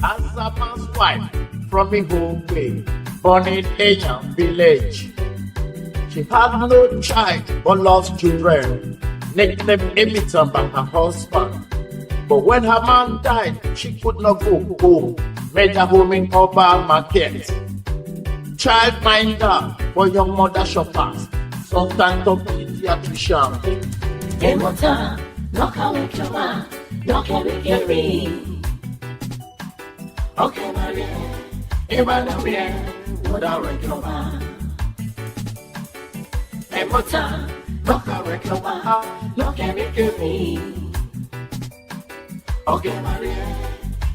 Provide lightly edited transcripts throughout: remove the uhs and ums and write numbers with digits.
As a man's wife from a home way, born in Asian village. She had no child but lost children, nicknamed Emiton by her husband. But when her man died, she could not go home, made her home in Oba Market. Childminder for young mother shoppers, sometimes of pediatrician. Emota, knock away Joma, knock away Gary. Okay, Maria, Emmanuel, what I recover. Emota, knock away Joma, knock away Gary. Okay, Maria,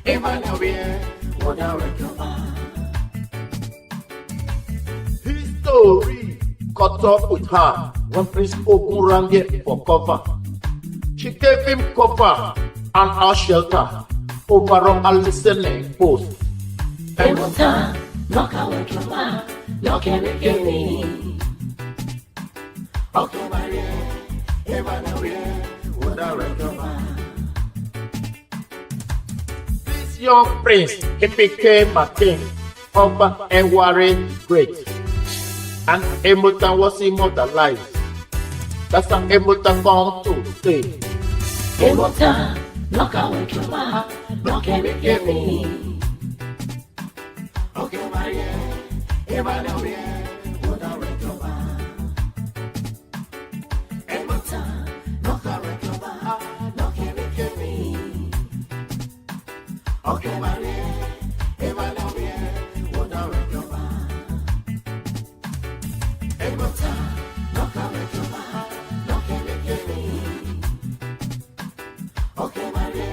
Emmanuel, what I recover. His story caught up with her when Prince Ogunrange for cover. She gave him cover and our shelter over a listening post. Emota, knock away Joma, knock away Gary. Okay, Maria, Emmanuel, what I recover. This young prince, he became a king over Ewari Great. And Emota was immortalized. That's how Emota come to stay. Emota, knock away Joma, knock away Gary. Okay, Maria, Emmanuel, what I recover. Emota, knock away Joma, knock away Gary. Okay, Maria, Emmanuel, what I recover. Emota, knock away Joma, knock away Gary. Okay, Maria,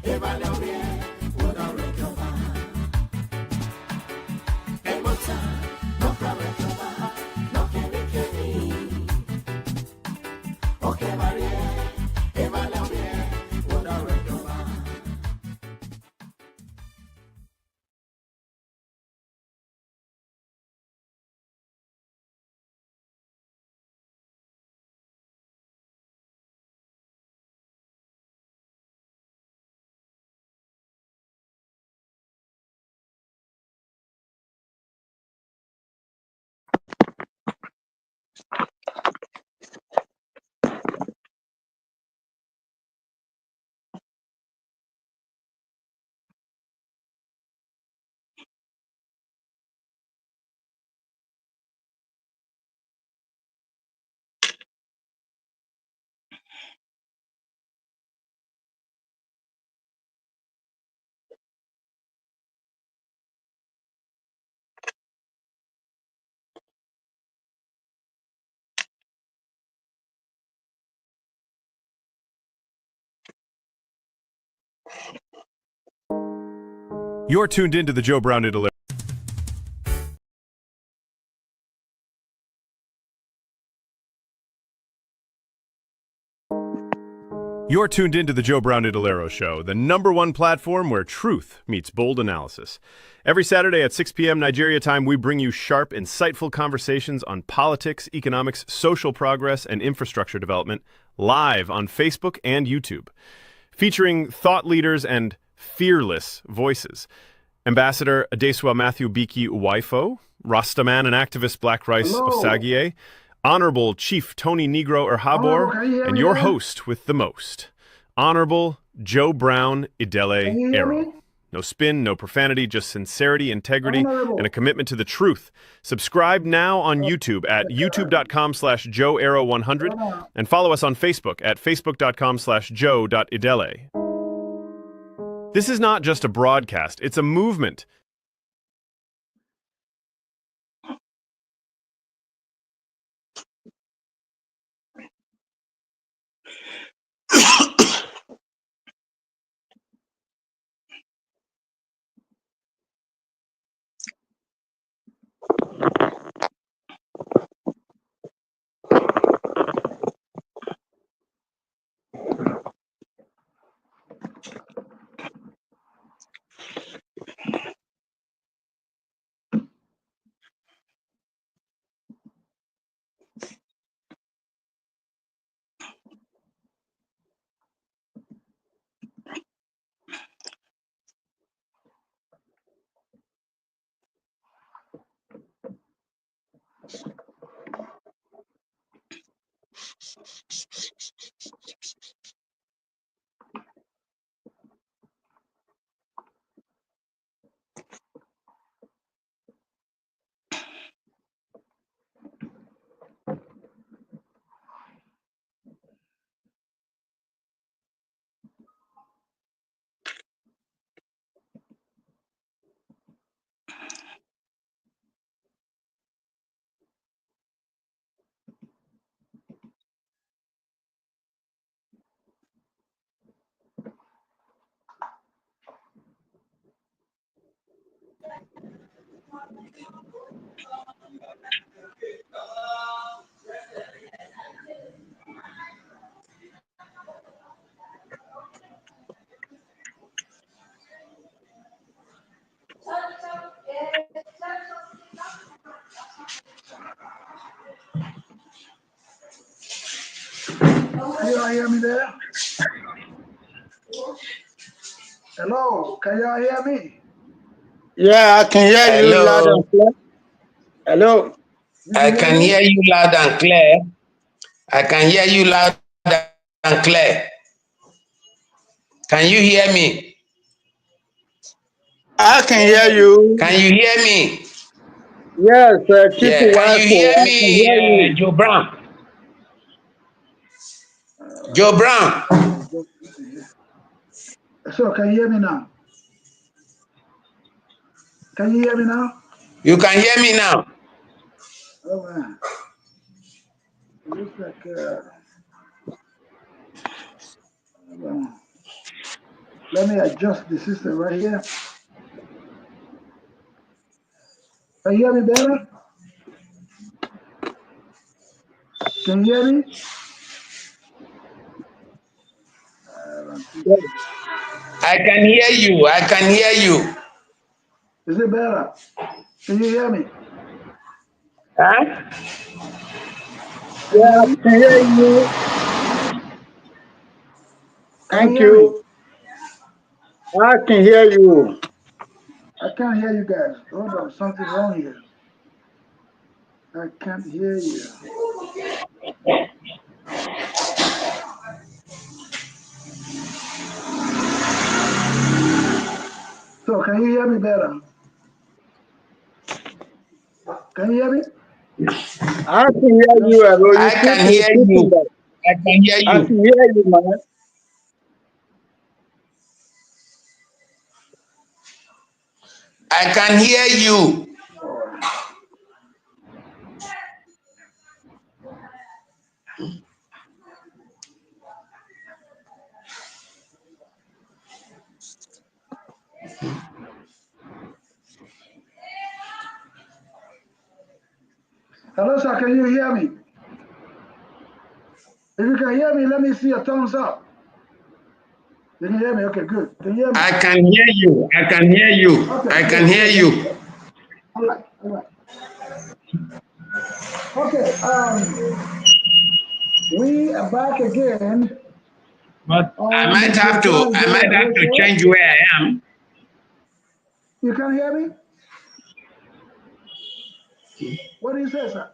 Emmanuel, what I recover. Emota, knock away Joma, knock away Gary. Okay, Maria, Emmanuel, what I recover. You're tuned into the Joe Brown Idele-Ero. You're tuned into the Joe Brown Idele-Ero Show, the #1 platform where truth meets bold analysis. Every Saturday at 6 p.m. Nigeria time, we bring you sharp, insightful conversations on politics, economics, social progress, and infrastructure development live on Facebook and YouTube, featuring thought leaders and fearless voices. Ambassador Adesua Matthew Biki Uwaifo, Rastaman and activist Black Rice of Sagie, Honorable Chief Tony Negro Erhabor, and your host with the most, Honorable Joe Brown Idele-Ero. No spin, no profanity, just sincerity, integrity, and a commitment to the truth. Subscribe now on YouTube at youtube.com/JoeAero100 and follow us on Facebook at facebook.com/joe.idele. This is not just a broadcast, it's a movement. Can y'all hear me there? Hello, can y'all hear me? Yeah, I can hear you loud Hello, and clear. Hello. You I can hear can me? hear you loud and clear. I can hear you loud and clear. Can you hear me? I can hear you. Can you hear me? Yes, Chief Yeah, can you hear Wako, I can me, hear you. Joe Brown? Joe Brown, So can you hear me now? Can you hear me now? you can hear me now. Oh man, it looks like let me adjust the system right here. Can you hear me better? Can you hear me? I don't think. Yes. I can hear you. I can hear you. Is it better? Can you hear me? Huh? Can you Yeah, hear I me? can hear you. Can you Thank hear me? you. I can hear you. I can't hear you guys. Hold on, something wrong here. I can't hear you. So can you hear me better? Can you hear me? I can hear Don't you, say Ero. no. I You keep can hear repeating you. that. I can hear I you. can hear you, man. I can hear you. Hello, sir. Can you hear me? If you can hear me, let me see a thumbs up. You can hear me? Okay, good. Can you hear me? I can hear you. I can hear you. Okay, I can good, hear good. Let me. you. All right, all right. Okay, we are back again But on the Joe Brown I might have Idele-Ero to show. change where I am. You can hear me? What do you say, sir?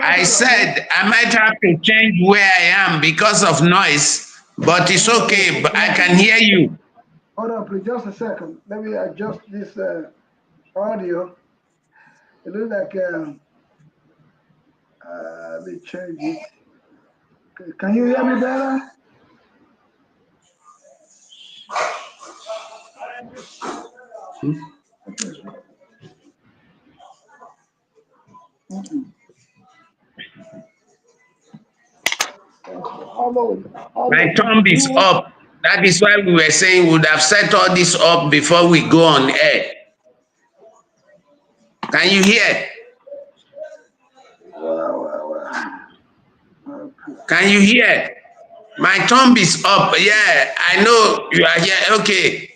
I Ambassador, can you? said I might have to change where I am because of noise, but it's Oh, okay. okay. But I can hear you. Hold on, please. Just a second. Let me adjust this audio. It looks like, let me change it. Okay, can you hear me better? Okay. Mm-mm. My Although, thumb you is want, up. That is why we were saying we would have set all this up before we go on air. Can you hear? okay. Can you hear? My thumb is up. Yeah, I know you are here. Okay.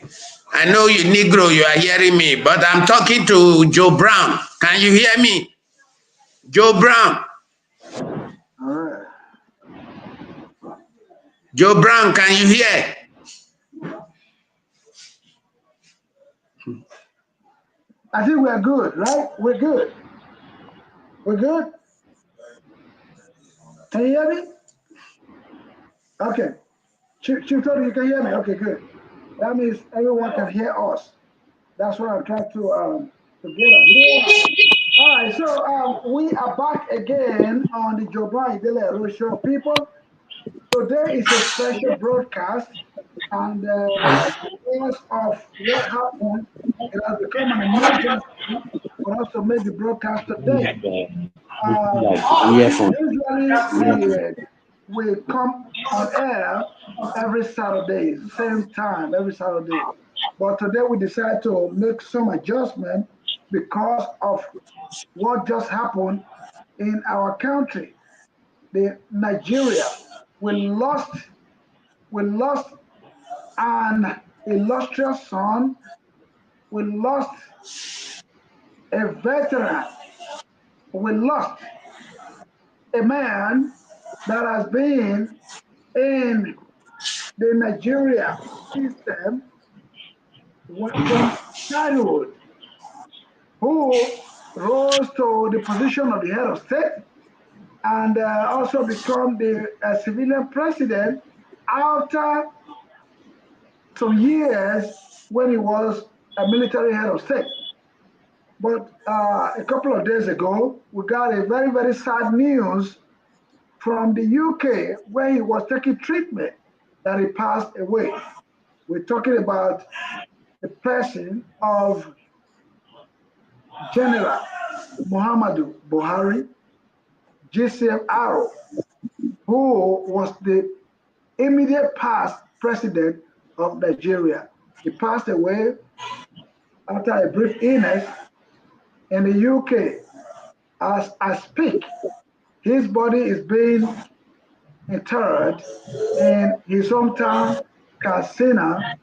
I know you Negro, you are hearing me, but I'm talking to Joe Brown. Can you hear me? Joe Brown. All right. Joe Brown, can you hear? I think we are good, right? We're good. We're good. Can you hear me? Okay. Chief Tony, you can hear me? Okay, good. That means everyone can hear us. That's what I'm trying to get at here. All right, so we are back again on the Idele-Ero show, people. Today is a special broadcast, and because of what happened, it has become an emergency for us to make the broadcast today. Usually we come on air every Saturday, same time every Saturday. But today we decided to make some adjustment because of what just happened in our country, Nigeria. We lost an illustrious son. We lost a veteran. We lost a man that has been in the Nigeria system from childhood, who rose to the position of the head of state and also become the civilian president after some years when he was a military head of state. But a couple of days ago, we got a very, very sad news from the UK where he was taking treatment that he passed away. We're talking about the person of General Mohammadu Buhari, GCFR, who was the immediate past president of Nigeria. He passed away after a brief illness in the UK. As I speak, his body is being interred in his hometown, Katsina,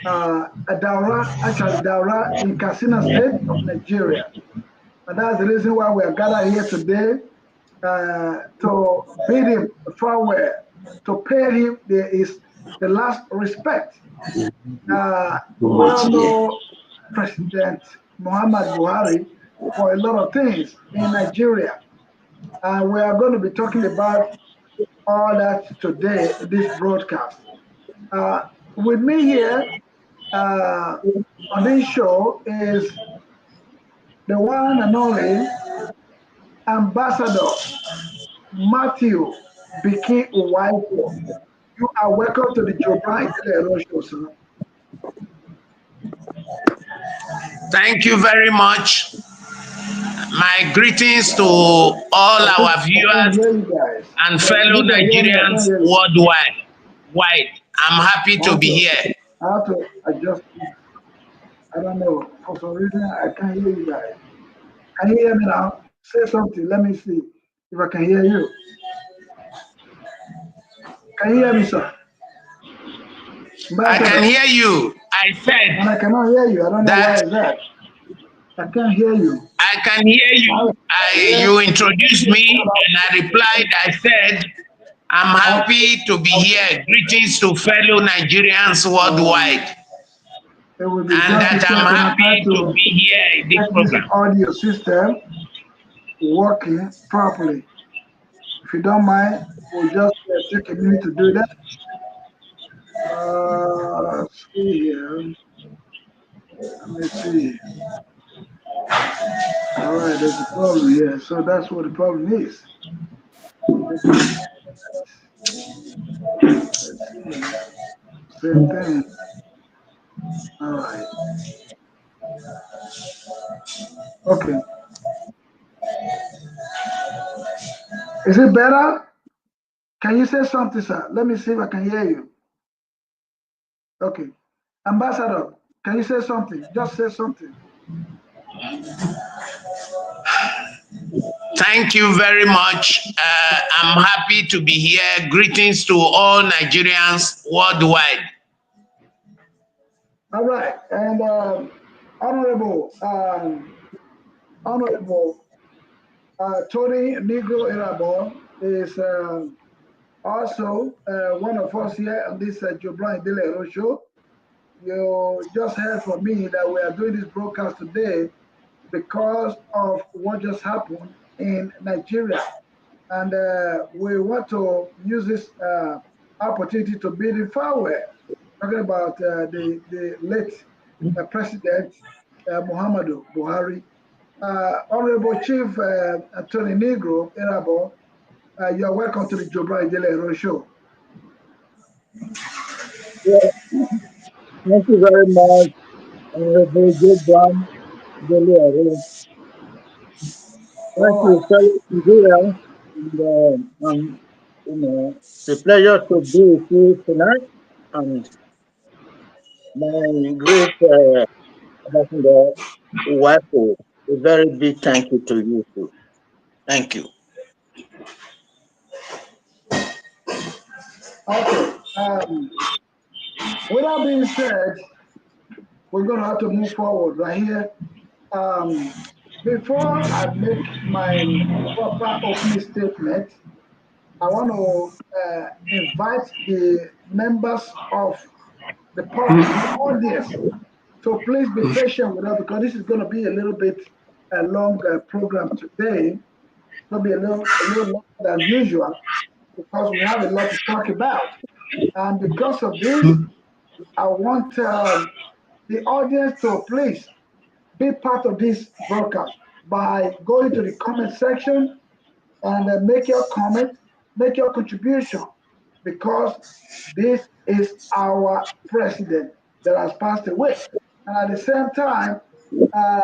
Daura in Katsina State of Nigeria. And that's the reason why we are gathered here today to bid him farewell, to pay him the last respect. We all know President Muhammadu Buhari for a lot of things in Nigeria. And we are going to be talking about all that today in this broadcast. With me here on this show is the one and only Ambassador Matthew Biki Uwaifo. You are welcome to the Idele-Ero show, sir. Thank you very much. My greetings to all our viewers and fellow Nigerians worldwide. I'm happy to be here. I have to adjust. I don't know. For some reason, I can't hear you guys. Can you hear me now? Say something. Let me see if I can hear you. Can you hear me, sir? I can hear you. I said. And I cannot hear you. I don't know why is that. I can't hear you. I can hear you. You introduced me and I replied. I said, I'm happy to be here. Greetings to fellow Nigerians worldwide. And that I'm happy to be here in this program. Audio system working properly. If you don't mind, we'll just take a minute to do that. Let's see here. Let me see. All right, there's a problem here. So that's what the problem is. Same thing. All right. Okay. Is it better? Can you say something, sir? Let me see if I can hear you. Okay. Ambassador, can you say something? Just say something. Thank you very much. I'm happy to be here. Greetings to all Nigerians worldwide. All right. And Honorable Tony Idele-Ero is also one of us here on this Idele-Ero show. You just heard from me that we are doing this broadcast today because of what just happened in Nigeria. And we want to use this opportunity to bid him farewell. Talking about the late President Mohammadu Buhari. Honorable Chief Attorney Idele-Ero, you are welcome to the Idele-Ero show. Yeah, thank you very much, Honorable Idele-Ero. Thank All you, right. fellow Nigerians. It's a pleasure to be with you tonight. And my great ambassador, Wapo, a very big thank you to you too. Thank you. Okay. With that being said, we're going to have to move forward right here. Before I make my proper opening statement, I want to invite the members of the public, the audience. So please be patient with us because this is going to be a little bit a long program today. It's going to be a little longer than usual because we have a lot to talk about. And because of this, I want the audience to please be part of this broadcast by going to the comment section and make your comment, make your contribution, because this is our president that has passed away. And at the same time,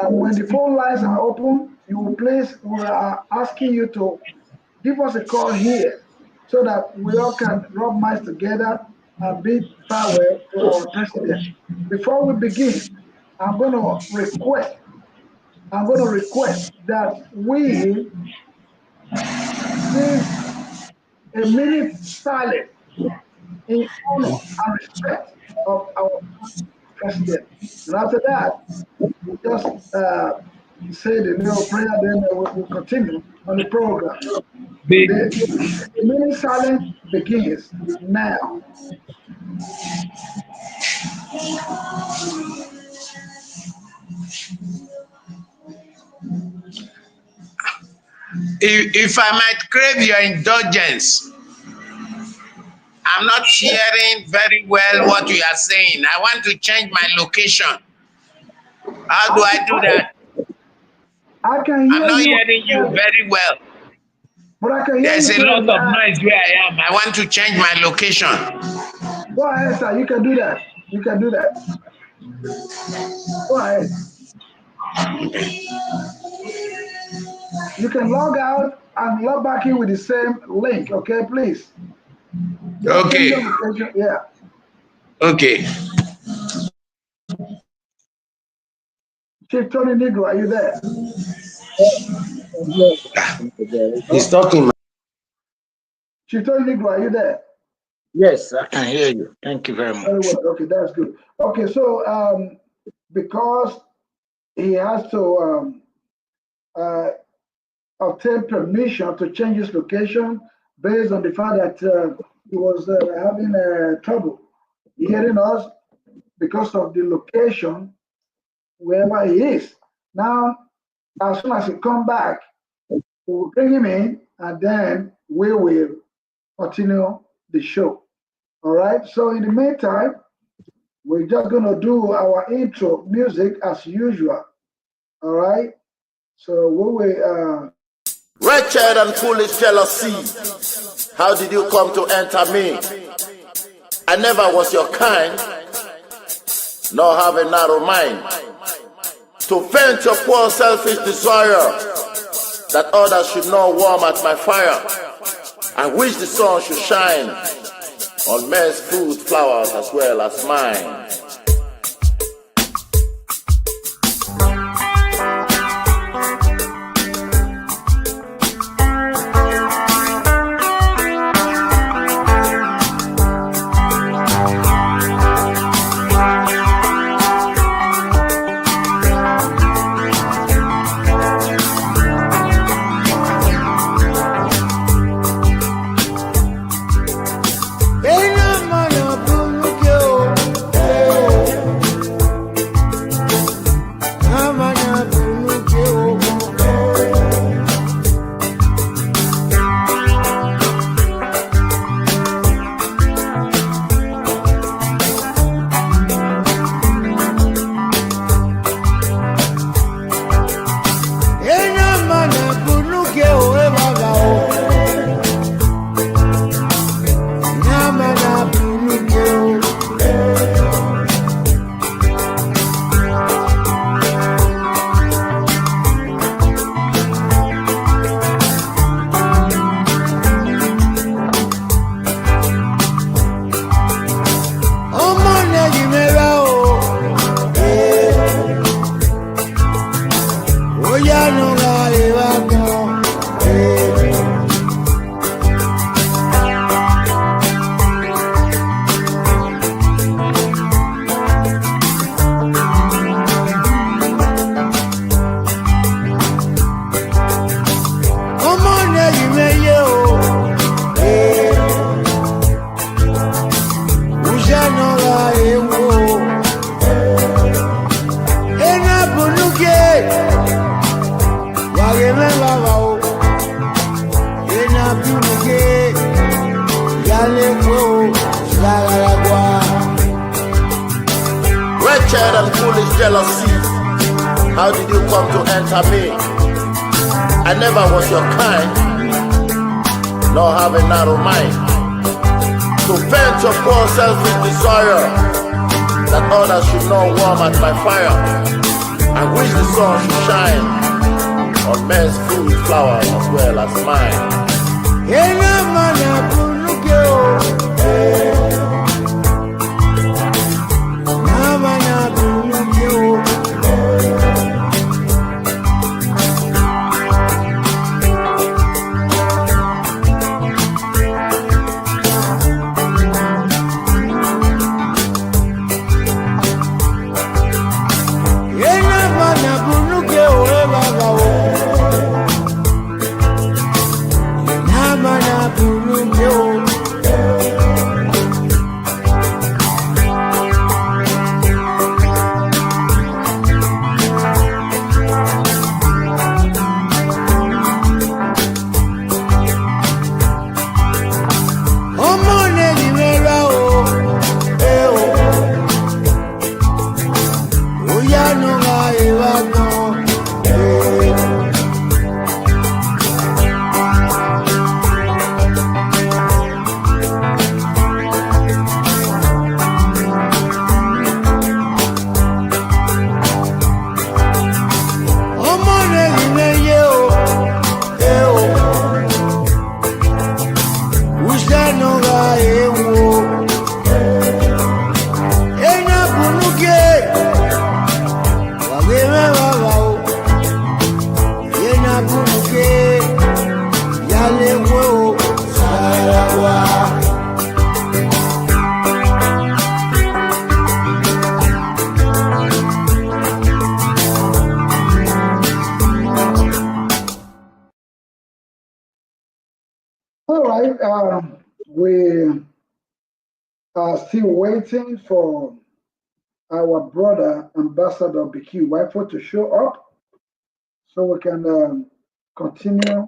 when the phone lines are open, we are asking you to give us a call here so that we all can rub minds together and bid farewell to our president. Before we begin, I'm going to request, that we give a minute silence in honor and respect of our president. And after that, we'll just say the little prayer, then we'll continue on the program. The minute silence begins now. If I might crave your indulgence, I'm not hearing very well what you are saying. I want to change my location. How do I do that? I can hear I'm not you. hearing you very well. But I can hear There's you a lot clearly. of noise where I am. I want to change my location. Go ahead, sir. You can do that. You can do that. Go ahead. You can log out and log back in with the same link, okay, please? Just change your Okay. location. Yeah. Okay. Chief Tony Negro, are you there? He's talking. Chief Tony Negro, are you there? Yes, I can hear you. Thank you very Very much. well. Okay, that's good. Okay, so because he has to obtain permission to change his location based on the fact that he was having trouble hearing us because of the location wherever he is. Now, as soon as he come back, we will bring him in and then we will continue the show. All right. So in the meantime, we're just gonna do our intro music as usual. All right. So we will. Wretched and foolish jealousy, how did you come to enter me? I never was your kind, nor have a narrow mind, to vent your poor selfish desire, that others should not warm at my fire, and wish the sun should shine on men's food, flowers as well as mine. Wretched and foolish jealousy, how did you come to enter me? I never was your kind, nor have a narrow mind. To vent your poor selfish desire, that others should not warm at my fire, and wish the sun should shine on men's food flowers as well as mine. All right, we are still waiting for our brother Ambassador BQ Wifo to show up so we can continue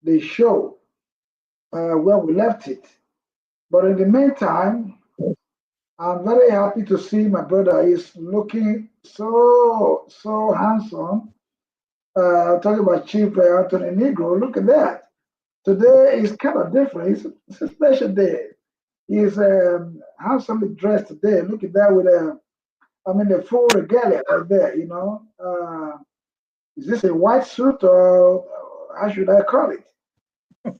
the show where we left it. But in the meantime, I'm very happy to see my brother is looking so handsome. Talking about Chief Anthony Negro, look at that. Today is kind of different. It's a special day. He's handsomely dressed today. Look at that with the full regalia right there, you know. Is this a white suit or how should I call it?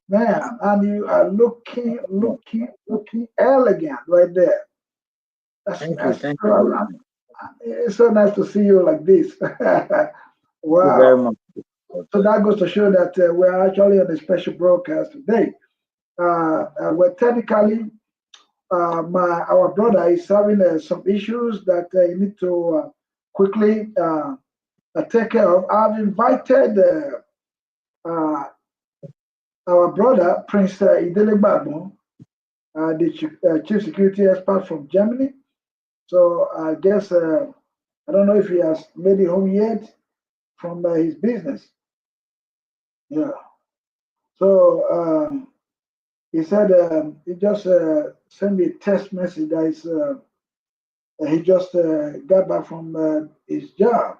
Man, and you are looking elegant right there. Thank you. Thank It's so nice to see you like this. you Wow. very much. So that goes to show that we're actually on a special broadcast today. We're technically, our brother is having some issues that he need to quickly take care of. I've invited our brother, Prince Idele-Ero, the chief security expert from Germany. So I guess, I don't know if he has made it home yet from his business. Yeah. So he said he just sent me a text message that is, he just got back from his job.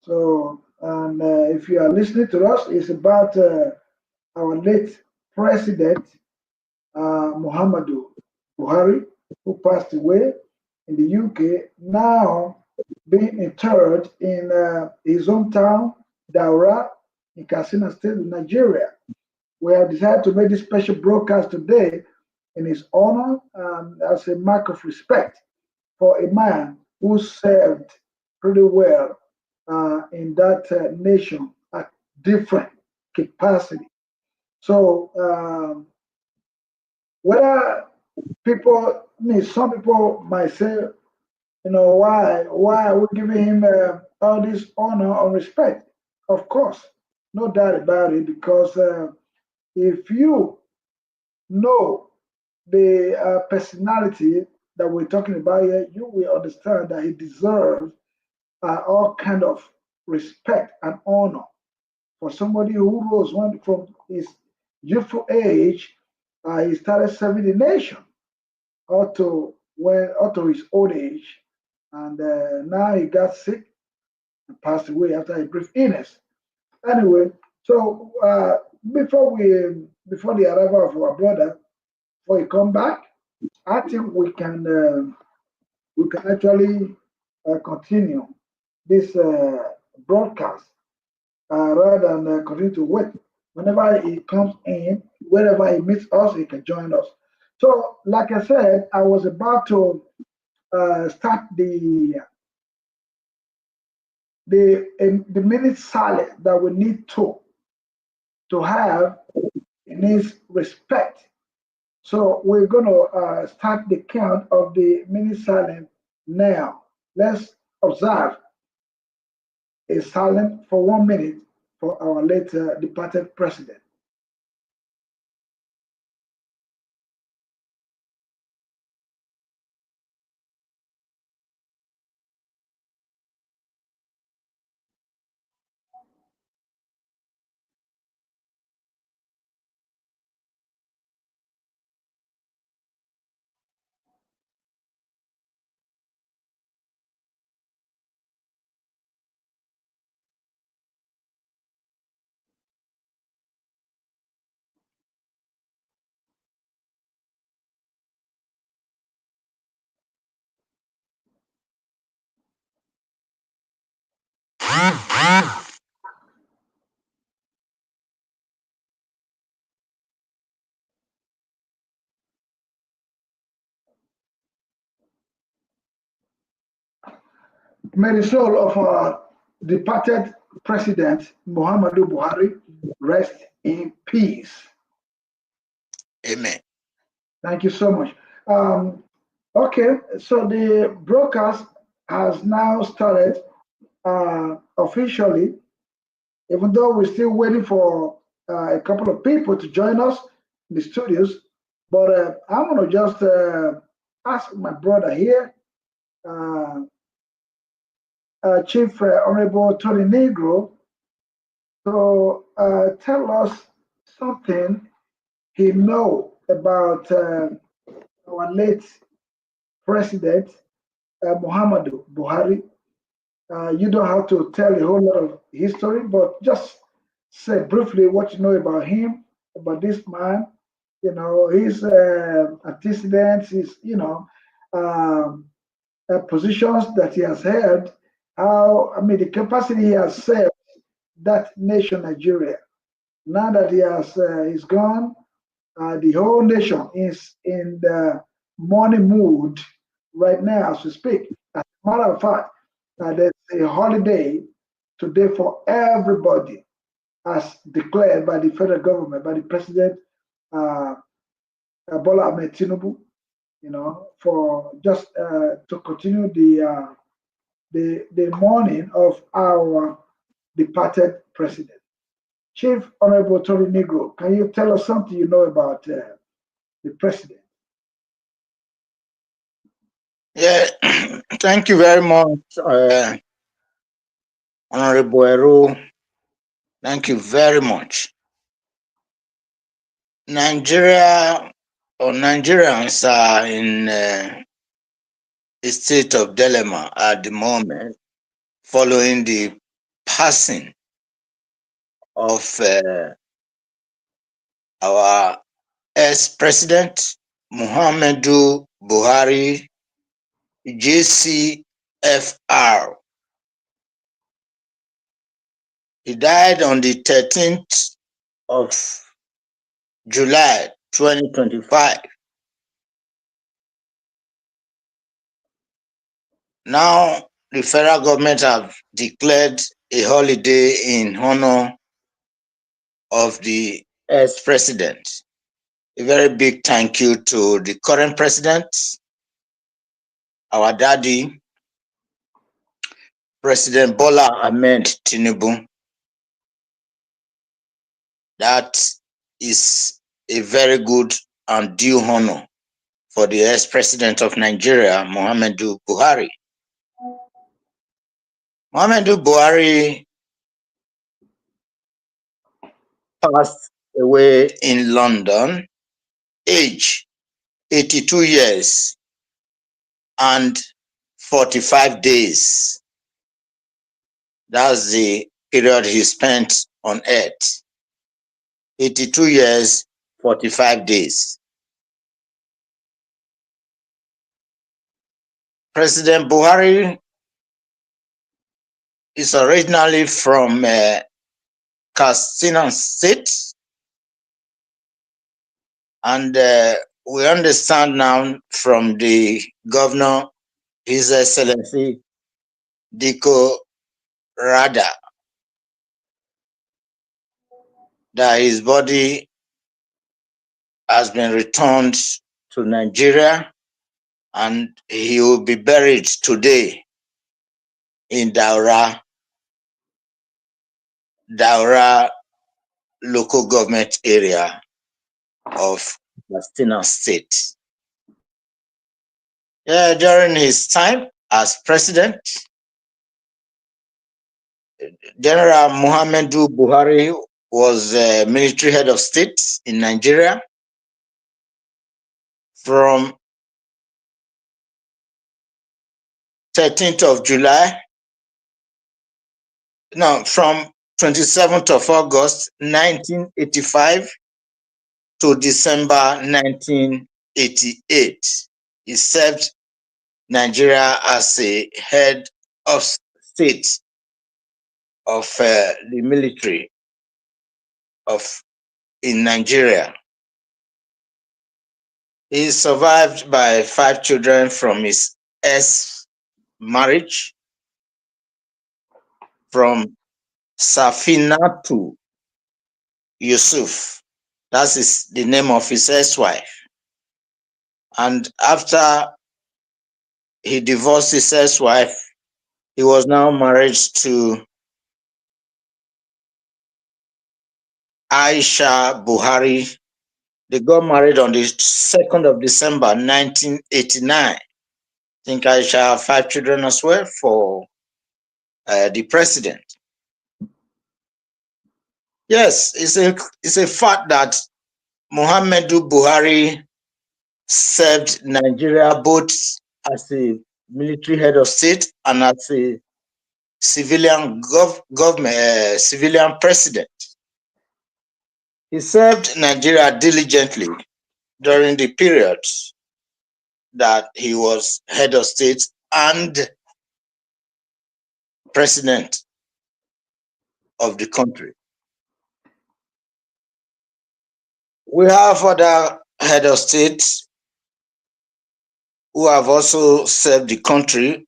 So, and if you are listening to us, it's about our late president, Mohammadu Buhari, who passed away in the UK, now being interred in his hometown, Daura, in Katsina State, in Nigeria. We have decided to make this special broadcast today in his honor as a mark of respect for a man who served pretty well in that nation different capacity. So whether people, I mean, some people might say, why are we giving him all this honor or respect? Of course, no doubt about it, because if you know the personality that we're talking about here, you will understand that he deserves all kind of respect and honor for somebody who rose when from his youthful age, he started serving the nation up to his old age, and now he got sick and passed away after a brief illness. Anyway, so before the arrival of our brother, before he come back, I think we can actually continue this broadcast rather than continue to wait. Whenever he comes in, wherever he meets us, he can join us. So, like I said, I was about to start the minute silent that we need to have in his respect. So we're going to start the count of the minute silent now. Let's observe a silent for 1 minute for our late departed president. May the soul of our departed president, Mohammadu Buhari, rest in peace. Amen. Thank you so much. Um, okay, so the broadcast has now started officially, even though we're still waiting for a couple of people to join us in the studios. But I'm going to just ask my brother here, uh, Chief Honorable Tony Negro, to tell us something he know about our late president, Muhammadu Buhari. You don't have to tell a whole lot of history, but just say briefly what you know about him, about this man, his antecedents, his, um, positions that he has held, I mean, the capacity he has served that nation, Nigeria. Now that he's gone, the whole nation is in the mourning mood right now as we speak. As a matter of fact, there's a holiday today for everybody, as declared by the federal government, by the president uh, Bola Ahmed Tinubu. For just to continue the mourning of our departed president. Chief Honorable Tony Negro, can you tell us something you know about the president? Yeah, thank you very much, Honorable Ero. Thank you very much. Nigeria or Nigerians are in a state of dilemma at the moment following the passing of our ex-president Mohammadu Buhari, GCFR. He died on the 13th of July 2025. Now, the federal government have declared a holiday in honor of the ex-president. A very big thank you to the current president, our daddy, President Bola Ahmed Tinubu. That is a very good and due honor for the ex-president of Nigeria, Mohammadu Buhari. Mohammadu Buhari passed away in London, age 82 years and 45 days. That's the period he spent on earth. 82 years, 45 days. President Buhari is originally from Katsina State, and we understand now from the governor, His Excellency Diko Rada, that his body has been returned to Nigeria and he will be buried today in Daura local government area of Katsina State. During his time as president, General Mohammadu Buhari was military head of state in Nigeria from 13th of July, no, from 27th of August 1985 to December 1988. He served Nigeria as a head of state of the military in Nigeria. He is survived by 5 children from his marriage, from Safinatu Yusuf. That is the name of his ex-wife. And after he divorced his ex-wife, he was now married to Aisha Buhari. They got married on the 2nd of December 1989. I think Aisha have 5 children as well for the president. Yes, it's a fact that Mohammadu Buhari served Nigeria both as a military head of state and as a civilian civilian president. He served Nigeria diligently during the periods that he was head of state and president of the country. We have other head of states who have also served the country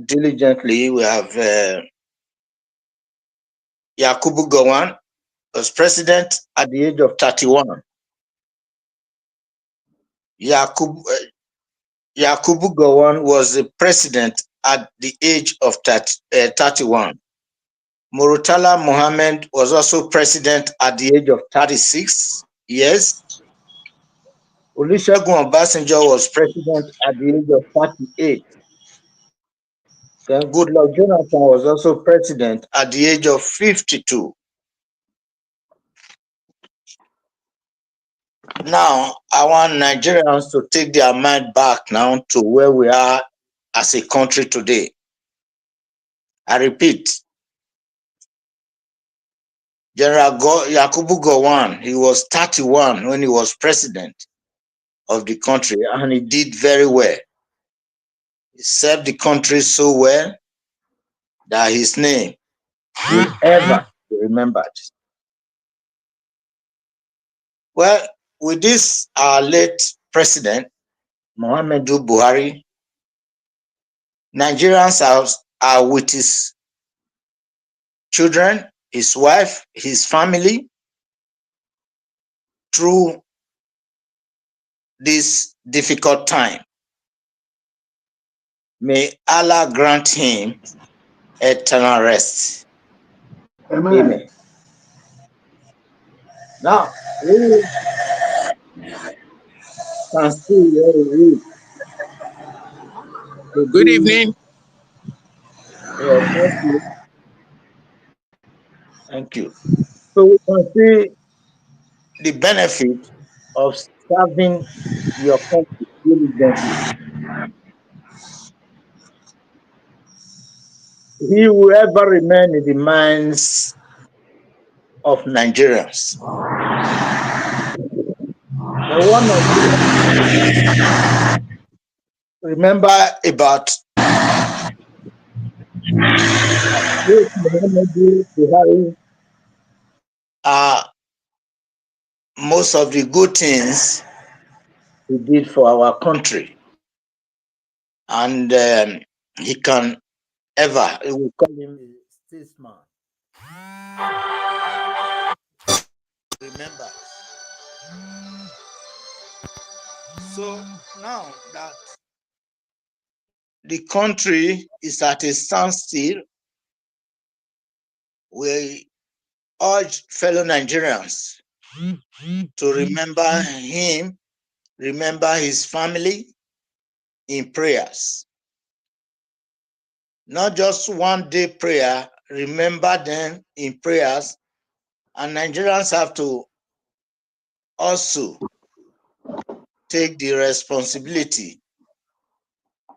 diligently. We have Yakubu Gowon, was president at the age of 31. Yakubu Gowon was the president at the age of 31. Murtala Mohammed was also president at the age of 36 years. Olusegun Obasanjo was president at the age of 38. Then Goodluck Jonathan was also president at the age of 52. Now, I want Nigerians to take their mind back now to where we are as a country today. I repeat, General Yakubu Gowon, he was 31 when he was president of the country, and he did very well. He served the country so well that his name will ever be remembered. Well, with this, our late president, Mohammadu Buhari, Nigerians are with his children, his wife, his family, through this difficult time. May Allah grant him eternal rest. Amen. Amen. Now, we can see where he is. Good evening. Yeah, thank you. Thank you. So we can see the benefit of serving your country diligently. He will ever remain in the minds of Nigerians. The one Nigeria remember about Mohammadu Buhari, most of the good things he did for our country. And he can ever, we will call him a statesman. Remember. So now that the country is at a standstill, we urge fellow Nigerians to remember him, remember his family in prayers. Not just one day prayer, remember them in prayers. And Nigerians have to also take the responsibility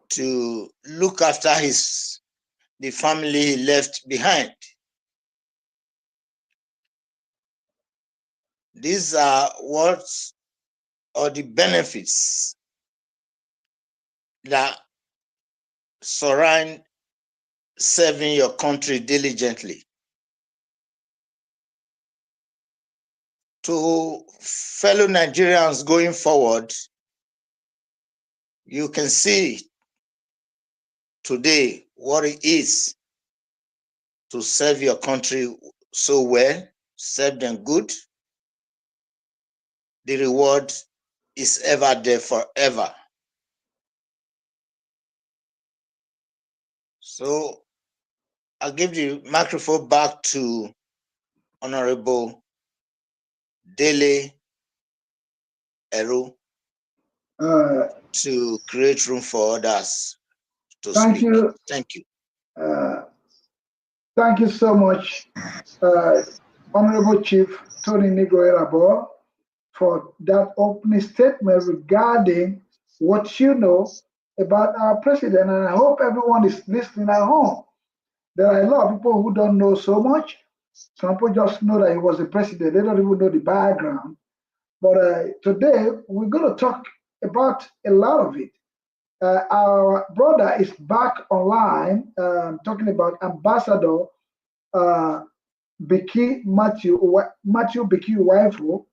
to look after the family he left behind. These are what are the benefits that surround serving your country diligently. To fellow Nigerians going forward, you can see today what it is to serve your country so well, serve them good. The reward is ever there forever. So I'll give the microphone back to Honorable Idele-Ero to create room for others to Thank speak. you. Thank you. Thank you so much, Honorable Chief Tony Negro-Erabo, for that opening statement regarding what you know about our president. And I hope everyone is listening at home. There are a lot of people who don't know so much. Some people just know that he was the president. They don't even know the background. But today, we're going to talk about a lot of it. Our brother is back online talking about Ambassador Biki Matthew Biki Waifu.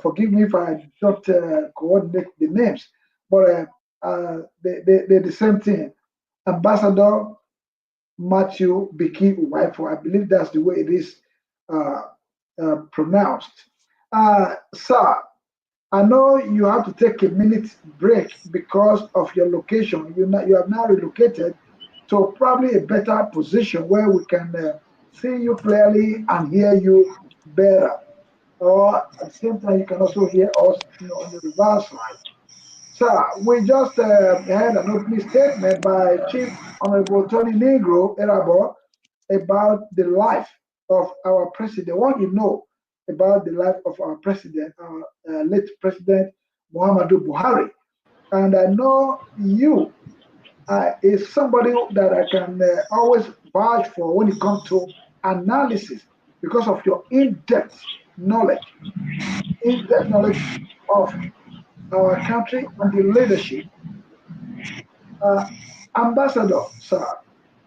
Forgive me if I don't coordinate the names, but they're the same thing. Ambassador Matthew Biki Waifu. I believe that's the way it is pronounced. Sir, I know you have to take a minute break because of your location. You have now relocated to probably a better position where we can see you clearly and hear you better. Or at the same time, you can also hear us, on the reverse side. Sir, we just had an opening statement by Chief Honorable Tony Negro-Erabo about the life of our president. What you know about the life of our president, our late president Mohammadu Buhari. And I know you is somebody that I can always vouch for when it comes to analysis because of your in-depth knowledge of our country and the leadership. Ambassador, sir,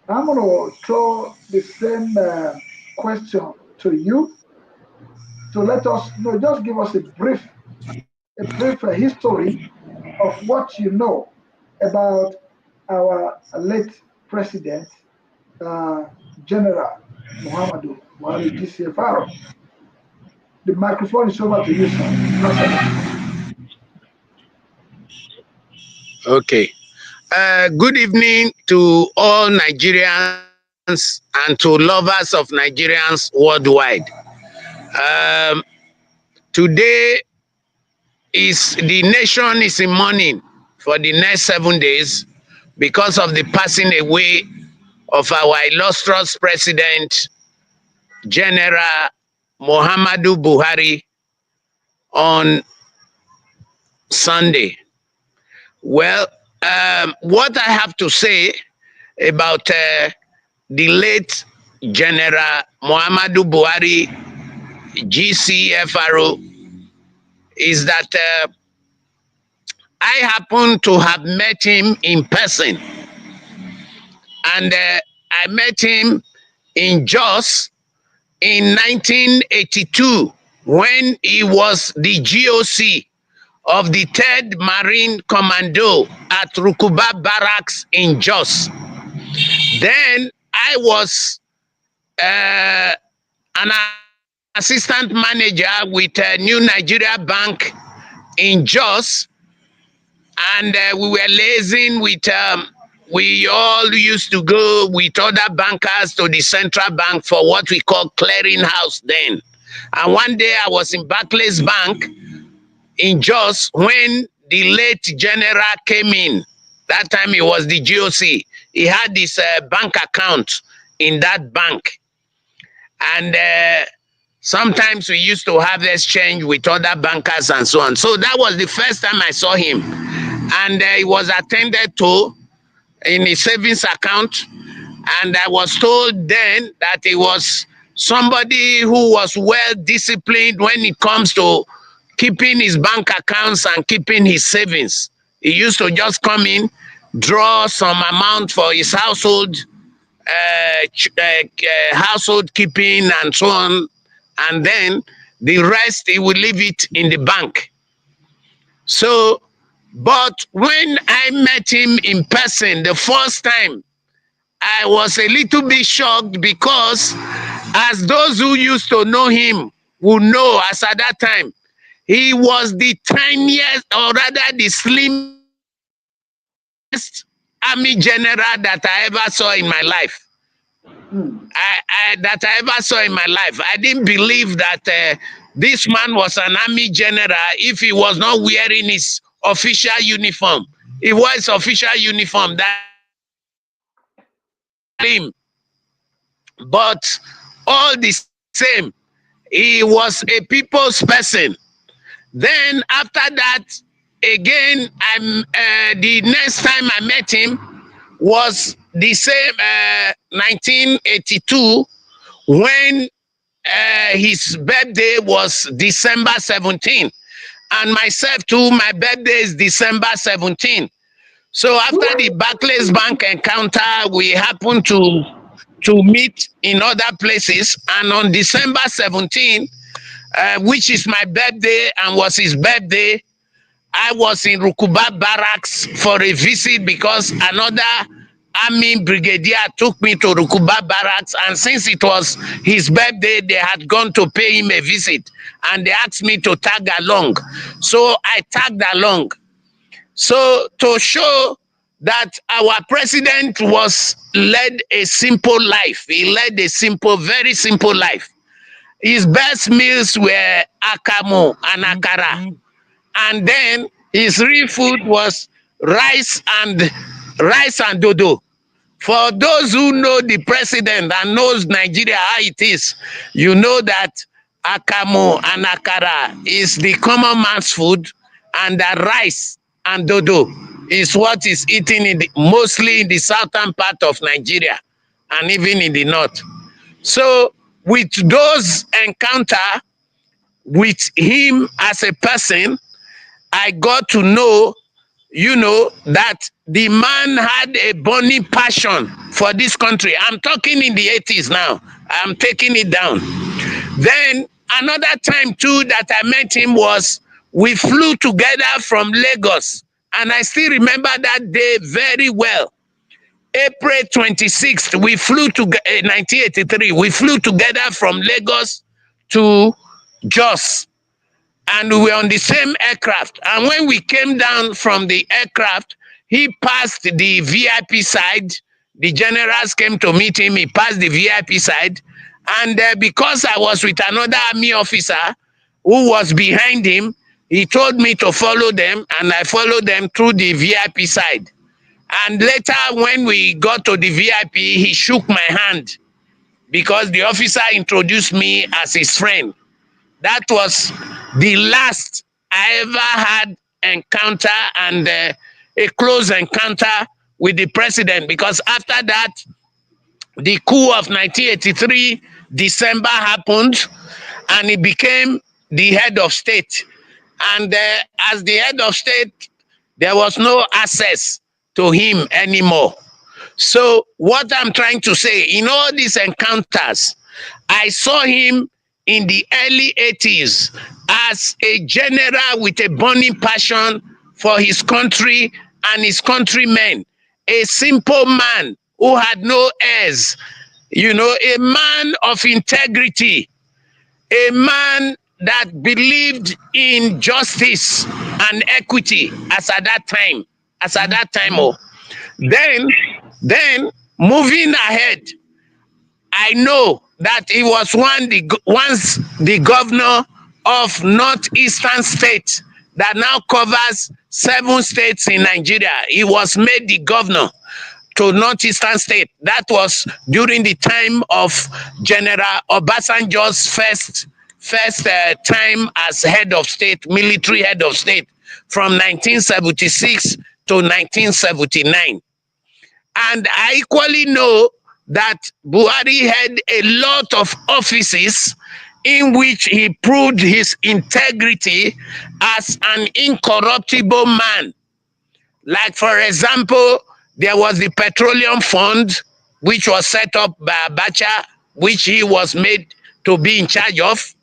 I'm going to throw the same question to you to let us know, just give us a brief history of what you know about our late president, General Muhammadu Buhari, GCFR. The microphone is over to you, sir. Absolutely. Okay. Good evening to all Nigerians and to lovers of Nigerians worldwide. Um, Today is the nation is in mourning for the next 7 days because of the passing away of our illustrious president, General Mohammadu Buhari, on Sunday. Well, what I have to say about the late General Mohammadu Buhari, GCFR, is that I happen to have met him in person, and I met him in Jos in 1982 when he was the GOC of the 3rd Marine Commando at Rukuba Barracks in Jos. Then I was an assistant manager with New Nigeria Bank in Jos, and we were liaising with, we all used to go with other bankers to the central bank for what we call clearing house then. And one day I was in Barclays Bank in Jos when the late general came in. That time he was the GOC. He had his bank account in that bank. And sometimes we used to have exchange with other bankers and so on. So that was the first time I saw him. And he was attended to in his savings account. And I was told then that he was somebody who was well disciplined when it comes to keeping his bank accounts and keeping his savings. He used to just come in, draw some amount for his household, household keeping and so on, and then the rest he would leave it in the bank. So, but when I met him in person the first time, I was a little bit shocked because, as those who used to know him would know, as at that time, he was the tiniest, or rather the slimmest army general that I ever saw in my life. That I ever saw in my life. I didn't believe that this man was an army general if he was not wearing his official uniform. He was official uniform that him, but all the same, he was a people's person. Then after that, again, the next time I met him was the same 1982 when his birthday was December 17. And myself too, my birthday is December 17. So after the Barclays Bank encounter, we happened to meet in other places. And on December 17, which is my birthday and was his birthday, I was in Rukuba Barracks for a visit because another army brigadier took me to Rukuba Barracks, and since it was his birthday, they had gone to pay him a visit, and they asked me to tag along. So I tagged along. So to show that our president led a simple life. He led a simple, very simple life. His best meals were akamu and akara. And then his real food was rice and dodo. For those who know the president and knows Nigeria how it is, you know that akamu and akara is the common man's food, and the rice and dodo is what is eaten mostly in the southern part of Nigeria and even in the north. So with those encounter with him as a person, I got to know, that the man had a burning passion for this country. I'm talking in the 80s now. I'm taking it down. Then another time too that I met him was we flew together from Lagos. And I still remember that day very well. April 26th, we flew to 1983. We flew together from Lagos to Jos, and we were on the same aircraft. And when we came down from the aircraft, he passed the VIP side. The generals came to meet him. He passed the VIP side. And because I was with another army officer who was behind him, he told me to follow them, and I followed them through the VIP side. And later, when we got to the VIP, he shook my hand because the officer introduced me as his friend. That was the last I ever had encounter, and a close encounter with the president, because after that, the coup of 1983, December happened, and he became the head of state. And as the head of state, there was no access to him anymore. So what I'm trying to say, in all these encounters, I saw him in the early 80s as a general with a burning passion for his country and his countrymen, a simple man who had no heirs, you know, a man of integrity, a man that believed in justice and equity as at that time. Oh. Then moving ahead, I know that he was once the governor of Northeastern State that now covers 7 states in Nigeria. He was made the governor to Northeastern State. That was during the time of General Obasanjo's first time as head of state, military head of state, from 1976 to 1979. And I equally know that Buhari had a lot of offices in which he proved his integrity as an incorruptible man. Like, for example, there was the Petroleum Fund, which was set up by Abacha, which he was made to be in charge of.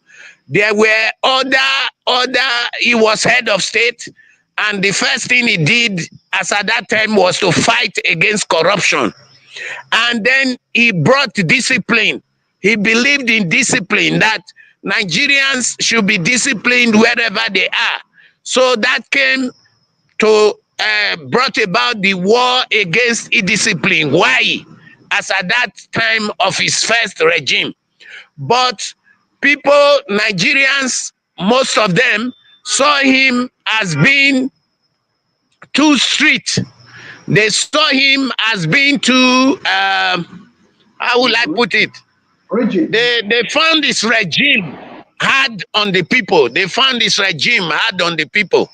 There were he was head of state, and the first thing he did as at that time was to fight against corruption. And then he brought discipline. He believed in discipline, that Nigerians should be disciplined wherever they are. So that came to brought about the war against indiscipline. Why? As at that time of his first regime. But people, Nigerians, most of them saw him as being too strict. They saw him as being too, how would I put it? Rigid. They found this regime hard on the people. They found this regime hard on the people.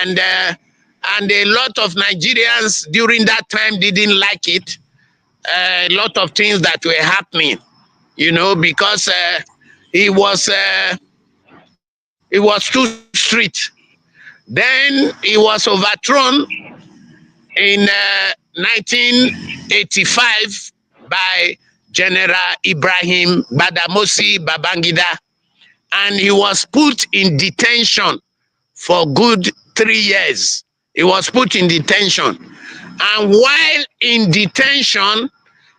And a lot of Nigerians during that time didn't like it. A lot of things that were happening, you know, because he was too strict. Then he was overthrown in 1985 by General Ibrahim Badamasi Babangida, and he was put in detention for good 3 years. He was put in detention. And while in detention,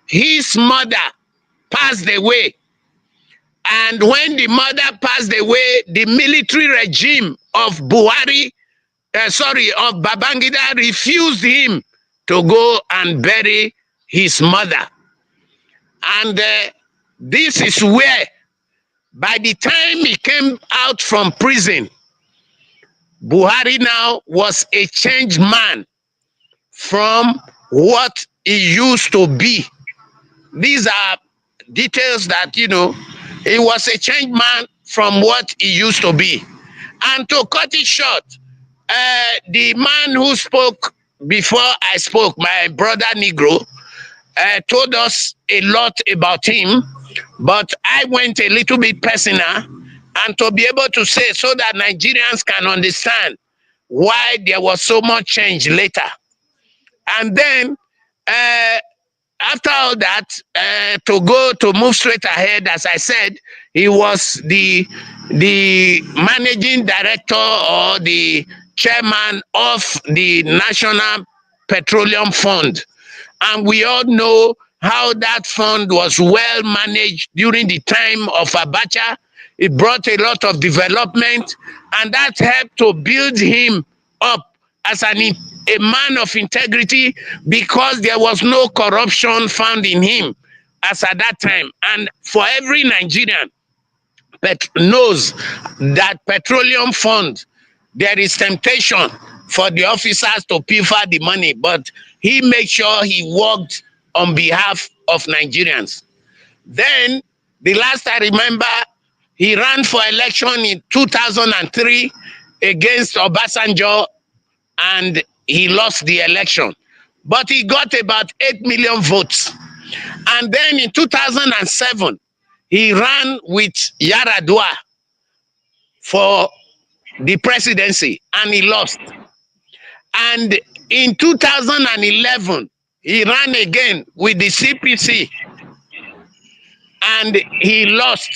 his mother passed away. And when the mother passed away, the military regime of of Babangida refused him to go and bury his mother. And this is where, by the time he came out from prison, Buhari now was a changed man from what he used to be. These are details that, you know, he was a changed man from what he used to be. And to cut it short, the man who spoke before I spoke, my brother Negro, told us a lot about him, but I went a little bit personal, and to be able to say so that Nigerians can understand why there was so much change later. And then after all that, to move straight ahead, as I said, he was the managing director or the chairman of the National Petroleum Fund. And we all know how that fund was well managed during the time of Abacha. It brought a lot of development, and that helped to build him up as a man of integrity, because there was no corruption found in him as at that time. And for every Nigerian that knows that petroleum fund, there is temptation for the officers to pilfer the money, but he made sure he worked on behalf of Nigerians. Then, the last I remember, he ran for election in 2003 against Obasanjo, and he lost the election. But he got about 8 million votes. And then in 2007, he ran with Yaradua for the presidency, and he lost. And in 2011, he ran again with the CPC, and he lost.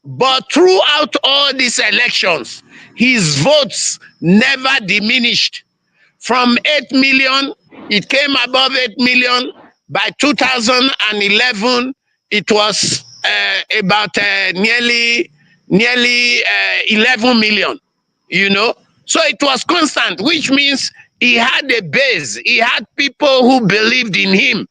But throughout all these elections, his votes never diminished. From 8 million, it came above 8 million. By 2011, it was about nearly 11 million, you know. So it was constant, which means he had a base. He had people who believed in him.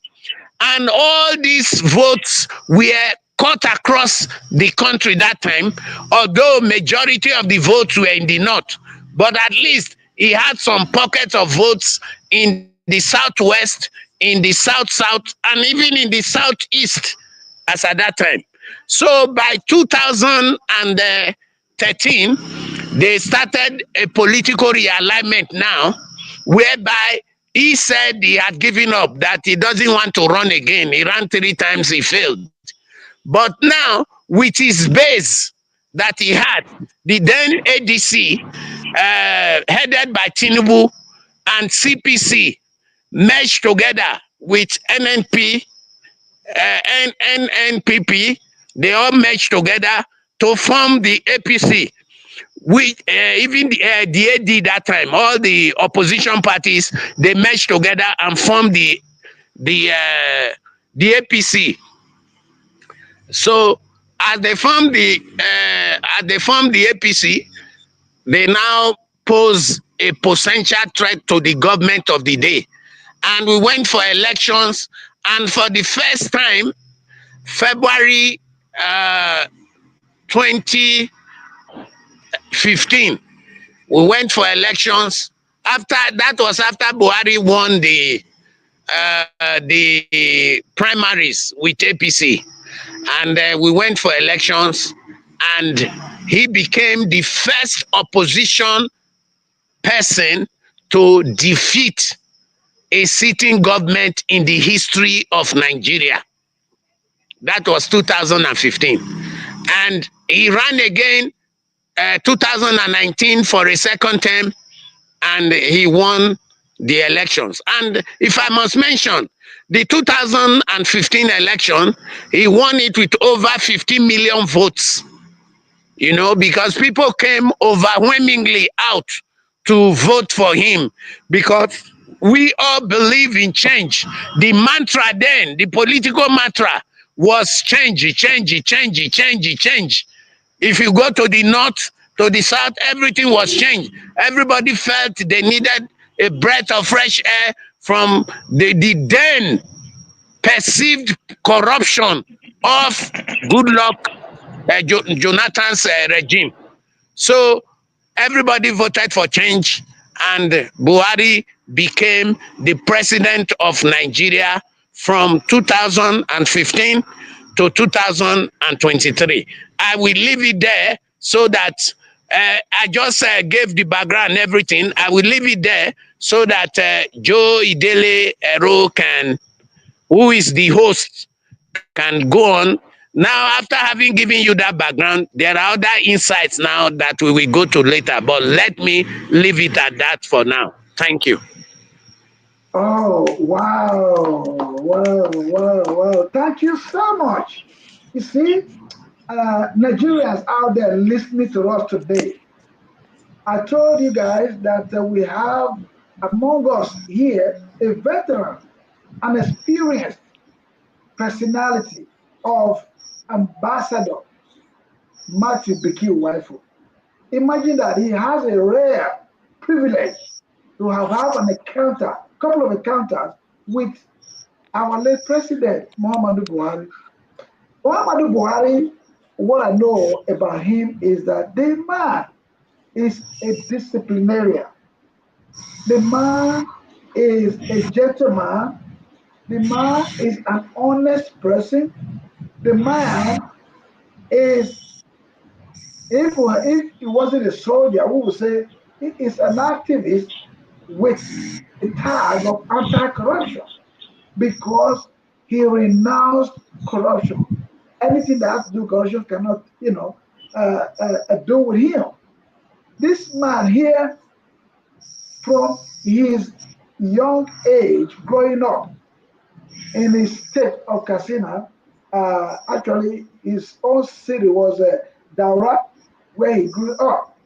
And all these votes were cut across the country that time, although majority of the votes were in the north. But at least he had some pockets of votes in the southwest, in the south-south, and even in the southeast as at that time. So by 2013, they started a political realignment now, whereby he said he had given up, that he doesn't want to run again. He ran 3 times, he failed. But now, with his base that he had, the then ADC, headed by Tinubu, and CPC merged together with NNP, NNPP, they all merged together to form the APC. With even the AD that time, all the opposition parties, they merged together and formed the APC. So as they formed the APC, they now pose a potential threat to the government of the day. And we went for elections, and for the first time, February 2015, we went for elections. That was after Buhari won the primaries with APC. And we went for elections, and he became the first opposition person to defeat a sitting government in the history of Nigeria. That was 2015. And he ran again 2019 for a second term, and he won the elections. And if I must mention, the 2015 election, he won it with over 50 million votes, you know, because people came overwhelmingly out to vote for him, because we all believe in change. The mantra then, the political mantra, was change. If you go to the north, to the south, everything was changed. Everybody felt they needed a breath of fresh air from the then perceived corruption of Goodluck Jonathan's regime. So everybody voted for change, and Buhari became the president of Nigeria from 2015 to 2023. I will leave it there so that I just gave the background and everything. I will leave it there so that Joe Idele-Ero who is the host, can go on. Now, after having given you that background, there are other insights now that we will go to later, but let me leave it at that for now. Thank you. Oh, wow. Wow. Thank you so much. You see, Nigerians out there listening to us today, I told you guys that we have among us here a veteran, an experienced personality of Ambassador Matthew Biki Waifu. Imagine that he has a rare privilege to have an encounter, couple of encounters with our late president, Muhammadu Buhari. Muhammadu Buhari, what I know about him is that the man is a disciplinarian. The man is a gentleman. The man is an honest person. The man is, if he wasn't a soldier, we would say he is an activist with a tag of anti-corruption because he renounced corruption. Anything that has to do with corruption cannot, do with him. This man here, from his young age, growing up in the state of Katsina, actually his own city was Daura, where he grew up.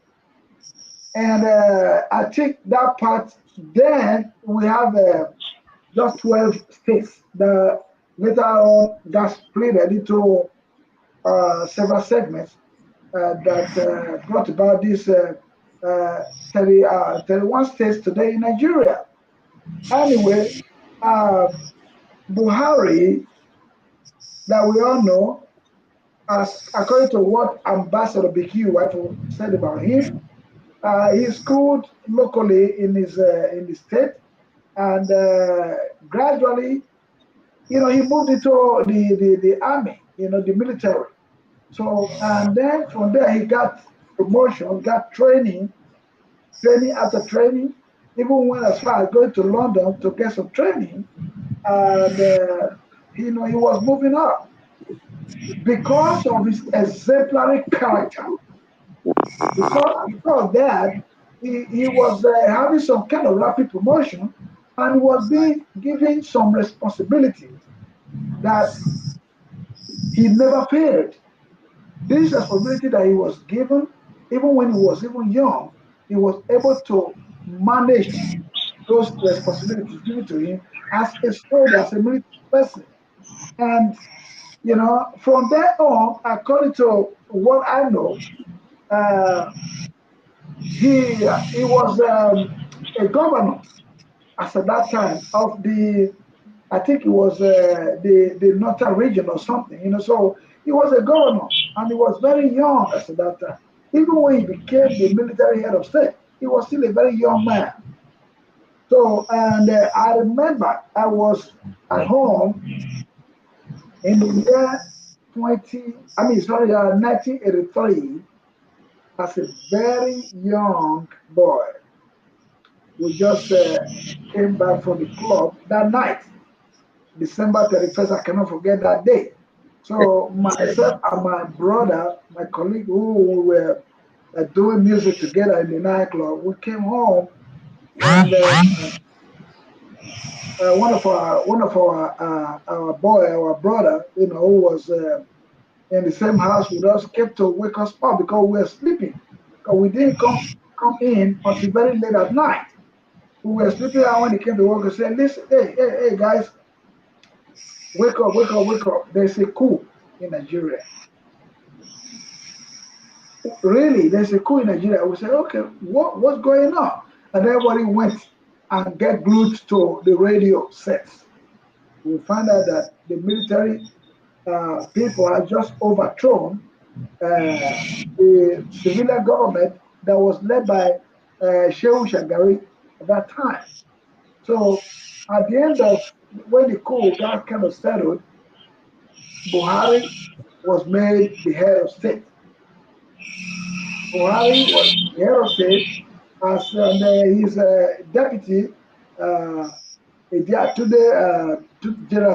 And I think that part, then we have just 12 states that later on got split into several segments that brought about this 31 states today in Nigeria. Anyway, Buhari, that we all know, as according to what Ambassador Biki Waifu said about him, he schooled locally in the state, and gradually, he moved into the army, the military. So, and then from there he got promotion, got training after training, even went as far as going to London to get some training, and he was moving up because of his exemplary character. Because of that, he was having some kind of rapid promotion, and was being given some responsibilities that he never failed. This responsibility that he was given, even when he was even young, he was able to manage those responsibilities given to him as a soldier, as a military person. And from there on, according to what I know, uh, he was a governor as at that time of I think it was the northern region or something, So he was a governor, and he was very young as at that time. Even when he became the military head of state, he was still a very young man. So, and I remember I was at home in the year 1983, as a very young boy. We just came back from the club that night, December 31st. I cannot forget that day. So myself and my brother, my colleague, who were doing music together in the nightclub, we came home, and our brother, who was in the same house with us, kept to wake us up because we were sleeping. Because we didn't come in until very late at night. We were sleeping, and when he came to work, he said, "Listen, hey, guys, wake up, wake up, wake up. There's a coup in Nigeria." Really, there's a coup in Nigeria. We said, "Okay, what's going on?" And everybody went and get glued to the radio sets. We found out that the military people had just overthrown the civilian government that was led by Shehu Shagari at that time. So at the end of when the coup got kind of settled, Buhari was made the head of state. Buhari was the head of state as his deputy, General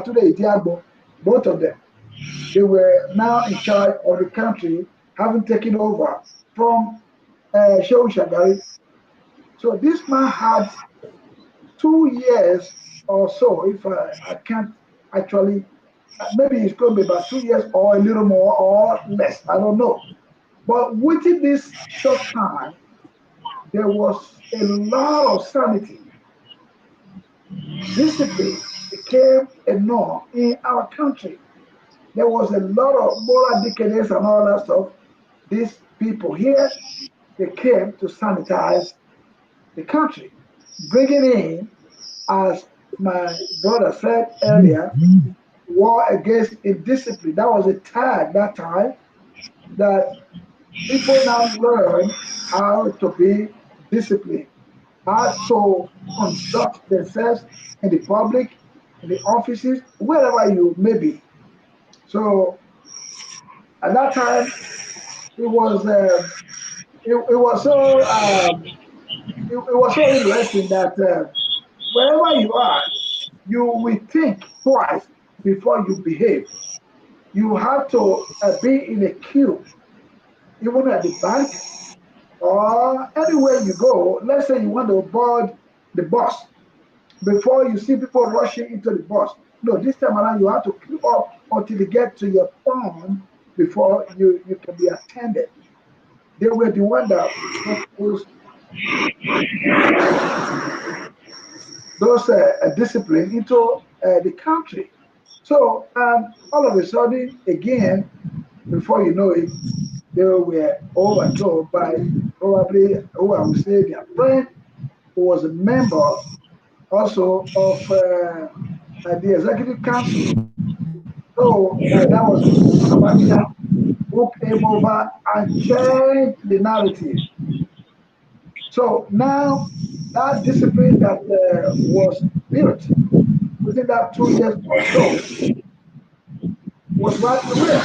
Tunde Idiagbo, both of them. They were now in charge of the country, having taken over from Shehu Shagari. So this man had 2 years or so, if I can't actually, maybe it's going to be about 2 years or a little more or less, I don't know. But within this short time, there was a lot of sanity. Discipline became a norm in our country. There was a lot of moral decadence and all that stuff. these people here, they came to sanitize the country, bringing in, as my brother said earlier, war against indiscipline. That was a tag that time that people now learn how to be disciplined, how to conduct themselves in the public, in the offices, wherever you may be. So at that time, it was it was so it was so interesting that wherever you are, you will think twice before you behave. You have to be in a queue, even at the bank or anywhere you go. Let's say you want to board the bus before you see people rushing into the bus. No, this time around you have to queue up until you get to your turn before you can be attended. They were the one that brought those discipline into the country. So all of a sudden, again, before you know it, they were overthrown by probably who I would say their friend, who was a member also of the executive council. So that was Babangida, who came over and changed the narrative. So now that discipline that was built within that 2 years or so was wiped away.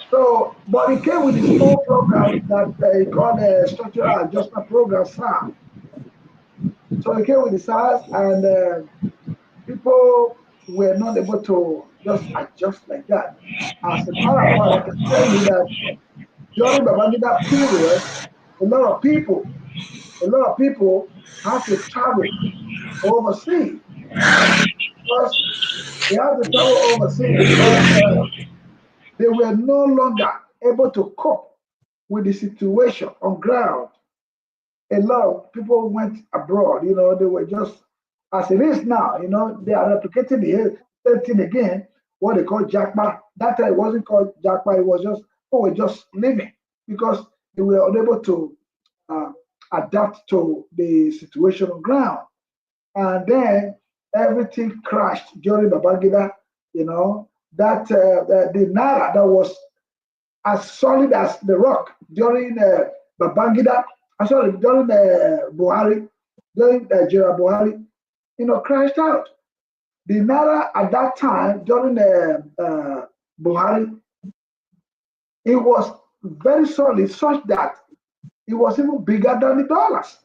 So, but he came with his own program that he called the Structural Adjustment Program, SAR. So he came with the SARS, and people were not able to just adjust like that. As a matter of fact, I can tell you that during the Babangida period, a lot of people, a lot of people had to travel overseas because they had to travel overseas because they were no longer able to cope with the situation on ground. A lot of people went abroad, they were just, as it is now, they are replicating the same thing again, what they call jackpot. That time it wasn't called jackpot, it was just, oh, we're just living because they were unable to uh, adapt to the situation on ground. And then everything crashed during Babangida, that the Naira that was as solid as the rock during Babangida, sorry, during Buhari, during General Buhari, crashed out. The Naira at that time, during Buhari, it was very solid, such that it was even bigger than the dollars.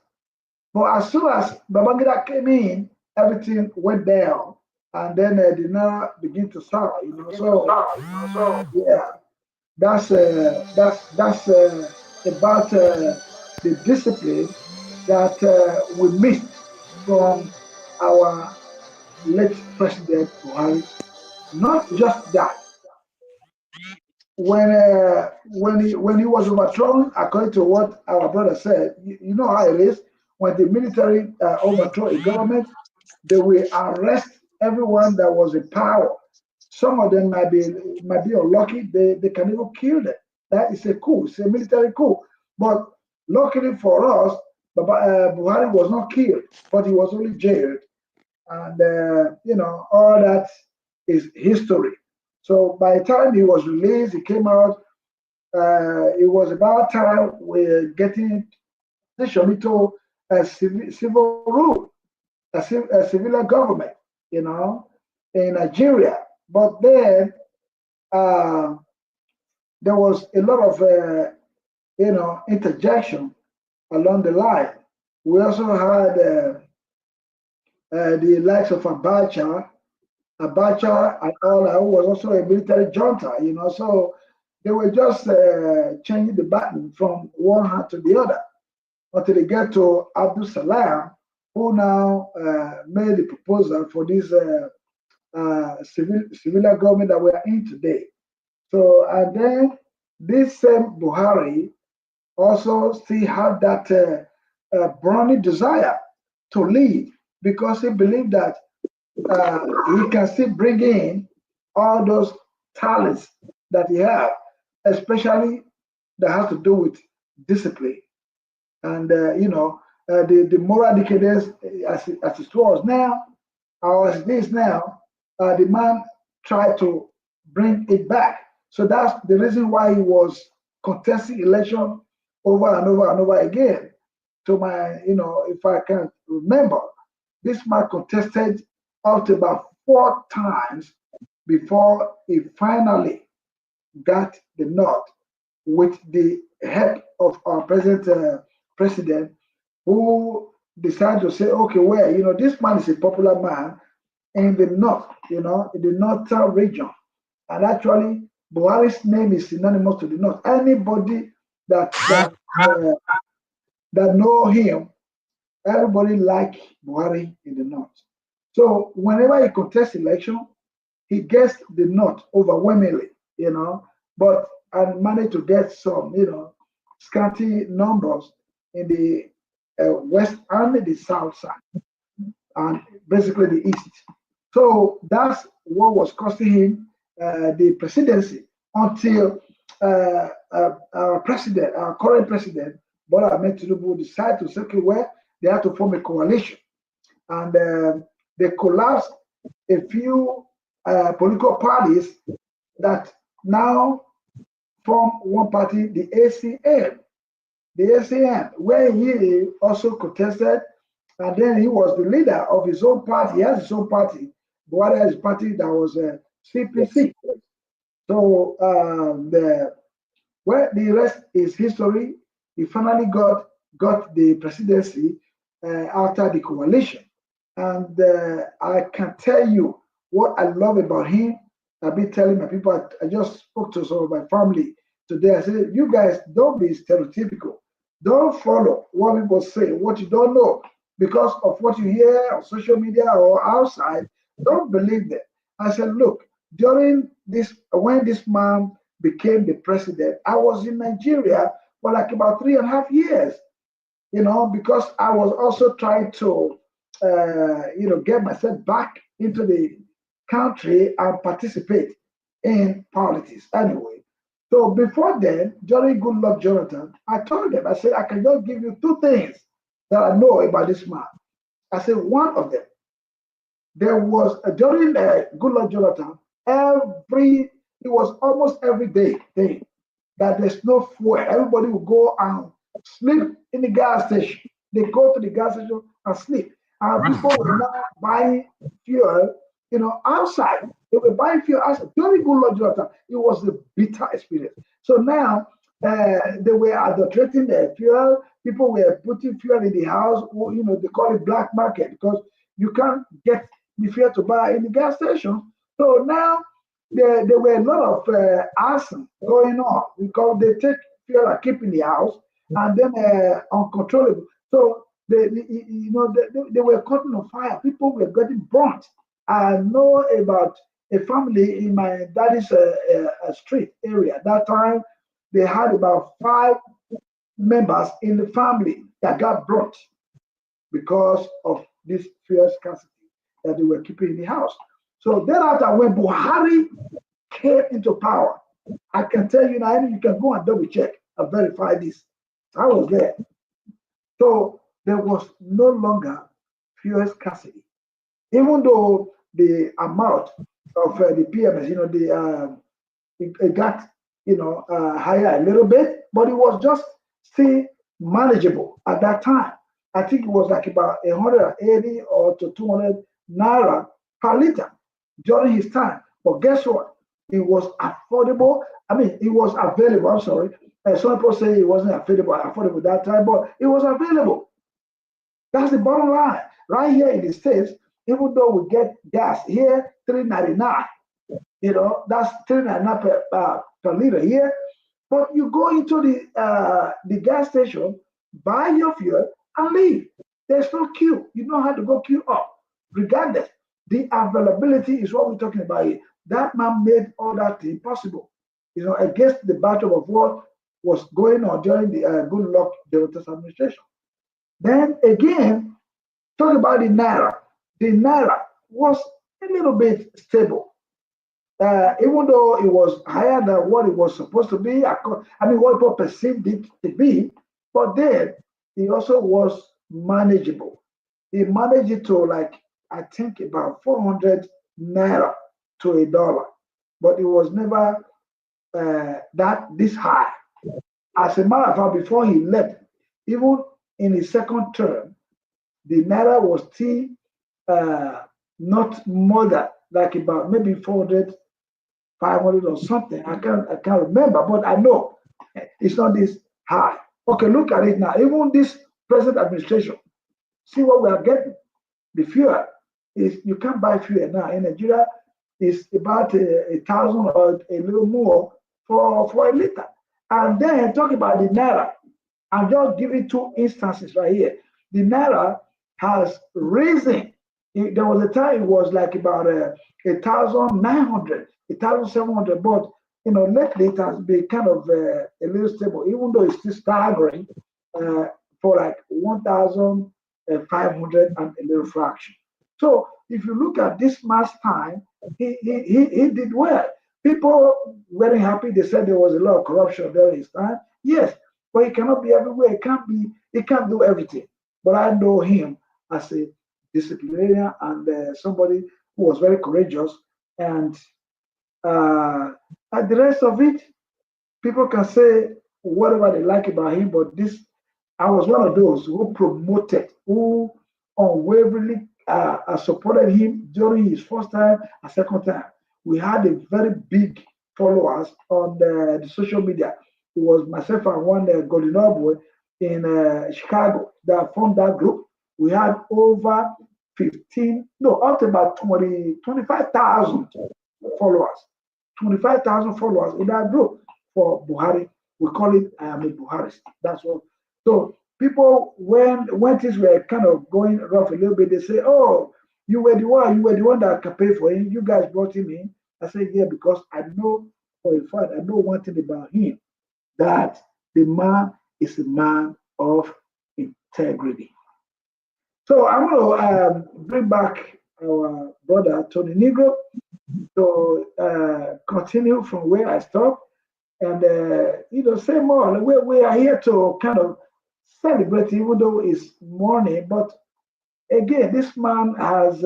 But as soon as Babangida came in, everything went down, and then the Naira began to soar. So yeah, that's about the discipline that we missed from our late President Buhari. Not just that, when he was overthrown, according to what our brother said, you know how it is. When the military overthrow a government, they will arrest everyone that was in power. Some of them might be unlucky. They can even kill them. That is a coup. It's a military coup. But luckily for us, Buhari was not killed, but he was only jailed. And all that is history. So by the time he was released, he came out. It was about time we're getting transition into a civil rule, a civilian government, in Nigeria. But then uh, there was a lot of interjection along the line. We also had the likes of Abacha and all that, who was also a military junta, so they were just changing the button from one hand to the other until they get to Abdul Salam, who now made the proposal for this civilian government that we are in today. So, and then this same Buhari also still had that burning desire to lead because he believed that he can still bring in all those talents that he have, especially that has to do with discipline. And, the moral decadence as it was now, or as it is now, the man tried to bring it back. So that's the reason why he was contesting election over and over and over again. To my, if I can remember, this man contested up to about 4 times before he finally got the nod with the help of our present president, who decided to say, okay, well, this man is a popular man in the north, in the northern region. And actually, Buhari's name is synonymous to the north. Anybody that know him, everybody like Buhari in the north. So whenever he contests election, he gets the north overwhelmingly, but and managed to get some, scanty numbers in the west and the south side, and basically the east. So that's what was costing him the presidency until our current president, Bola Ahmed Tinubu, decided to say, okay, well, they had to form a coalition. And they collapsed a few political parties that now form one party, the ACN. The ACN, where he also contested, and then he was the leader of his own party. He has his own party. Buhari has his party that was CPC. So the rest is history. He finally got the presidency after the coalition. And I can tell you what I love about him. I've been telling my people, I just spoke to some of my family today. I said, you guys, don't be stereotypical. Don't follow what people say, what you don't know. Because of what you hear on social media or outside, don't believe them. I said, look, during this, when this man became the president, I was in Nigeria for like about 3.5 years, because I was also trying to, get myself back into the country and participate in politics anyway. So before then, during Goodluck Jonathan, I told them, I said, I can just give you 2 things that I know about this man. I said, one of them, there was, during Goodluck Jonathan, it was almost every day that there's no fuel. Everybody would go and sleep in the gas station. They go to the gas station and sleep. And people were not buying fuel, outside. They were buying fuel outside. During Goodluck Jonathan, it was a bitter experience. So now they were adulterating the fuel. People were putting fuel in the house. They call it black market because you can't get the fuel to buy in the gas station. So now there were a lot of arson going on because they take fuel and keep in the house and then uncontrollable. So they were caught on fire. People were getting burnt. I know about a family in my daddy's street area. At that time, they had about 5 members in the family that got burnt because of this fuel scarcity that they were keeping in the house. So thereafter, when Buhari came into power, I can tell you now, you can go and double check and verify this. I was there. So there was no longer fuel scarcity. Even though the amount of the PMS, it got, higher a little bit, but it was just still manageable at that time. I think it was like about 180 or to 200 naira per liter during his time. But guess what? It was affordable. I mean, it was available. I'm sorry. Some people say it wasn't affordable that time, but it was available. That's the bottom line. Right here in the States, even though we get gas here, $3.99, that's $3.99 per liter here. But you go into the gas station, buy your fuel, and leave. There's no queue. You don't have to go queue up. Regardless, the availability is what we're talking about here. That man made all that thing possible, against the backdrop of what was going on during the Goodluck Jonathan's administration. Then again, talk about the Naira. The Naira was a little bit stable. even though it was higher than what it was supposed to be, I mean, what people perceived it to be, but then it also was manageable. He managed it to like, I think about 400 naira to a dollar, but it was never that this high. As a matter of fact, before he left, even in his second term, the naira was still uh, not more than like about maybe 400, 500 or something. I can't remember, but I know it's not this high. Okay, look at it now. Even this present administration, see what we are getting. The fuel is, you can't buy fuel now in Nigeria. It's about 1,000 or a little more for a liter. And then talk about the naira. I'm just giving two instances right here. The naira has risen. There was a time it was like about 1,900, 1,700, but lately it has been kind of a little stable, even though it's still staggering for like 1,500 and a little fraction. So if you look at this man's time, he did well. People weren't happy. They said there was a lot of corruption during his time. Yes, but he cannot be everywhere. He can't do everything. But I know him as a disciplinarian and somebody who was very courageous. And the rest of it, people can say whatever they like about him, but I was one of those who promoted, who unwaveringly supported him during his first time and second time. We had a very big followers on the social media. It was myself and one Golden boy in Chicago that formed that group. We had over 15, no, up to about 25,000 followers. 25,000 followers in that group for Buhari. We call it I am a Buharist. That's what. So people, when things were kind of going rough a little bit, they say, "Oh, you were the one that campaigned for him. You guys brought him in." I said, "Yeah, because I know for a fact, I know one thing about him, that the man is a man of integrity." So I'm going to bring back our brother Tony Negro to continue from where I stopped and say more. We are here to kind of celebrate, even though it's morning. But again, this man has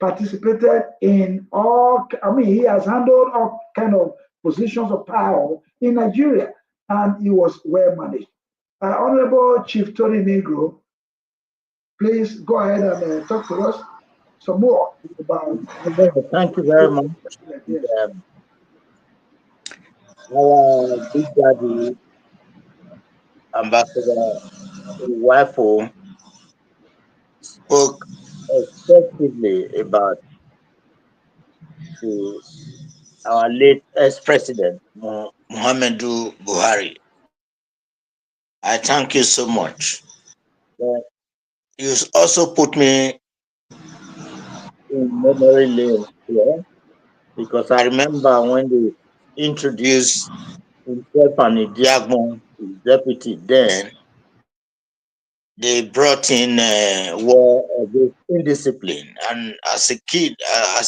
participated in all. I mean, he has handled all kind of positions of power in Nigeria, and he was well managed. Honorable Chief Tony Negro, please go ahead and talk to us some more about. Thank you very much. Yes. Our big daddy, Ambassador Wifo, spoke extensively about the, our late ex-president, Mohammadu Buhari. I thank you so much. You also put me in memory lane here, because I remember when they introduced himself and Idiagbon, his deputy then, they brought in war against indiscipline. And as a kid, I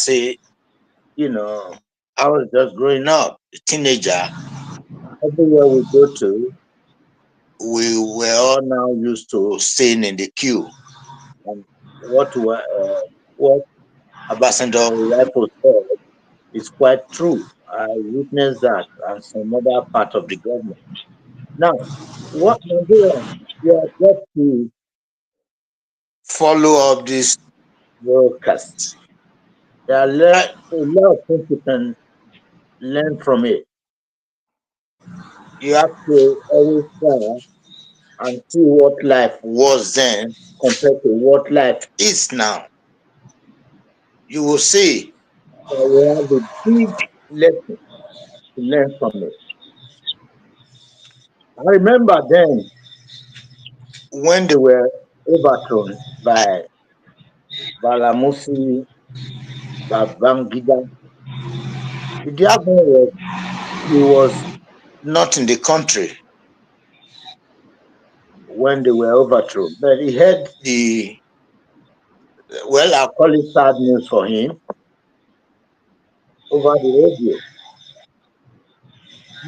was just growing up, a teenager. Everywhere we go to, we were all now used to staying in the queue. And what Ambassador Rifle said is quite true. I witnessed that and some other part of the government. Now, what Nigerians, we are just to follow up this broadcast. There are a lot of things you can learn from it. You have to always try and see what life was then compared to what life is now. You will see that we have a big lesson to learn from it. I remember then when they were overthrown by Balamusi, Babangida, the Diagbon was not in the country when they were overthrown, but he had I'll call it sad news for him. over the radio.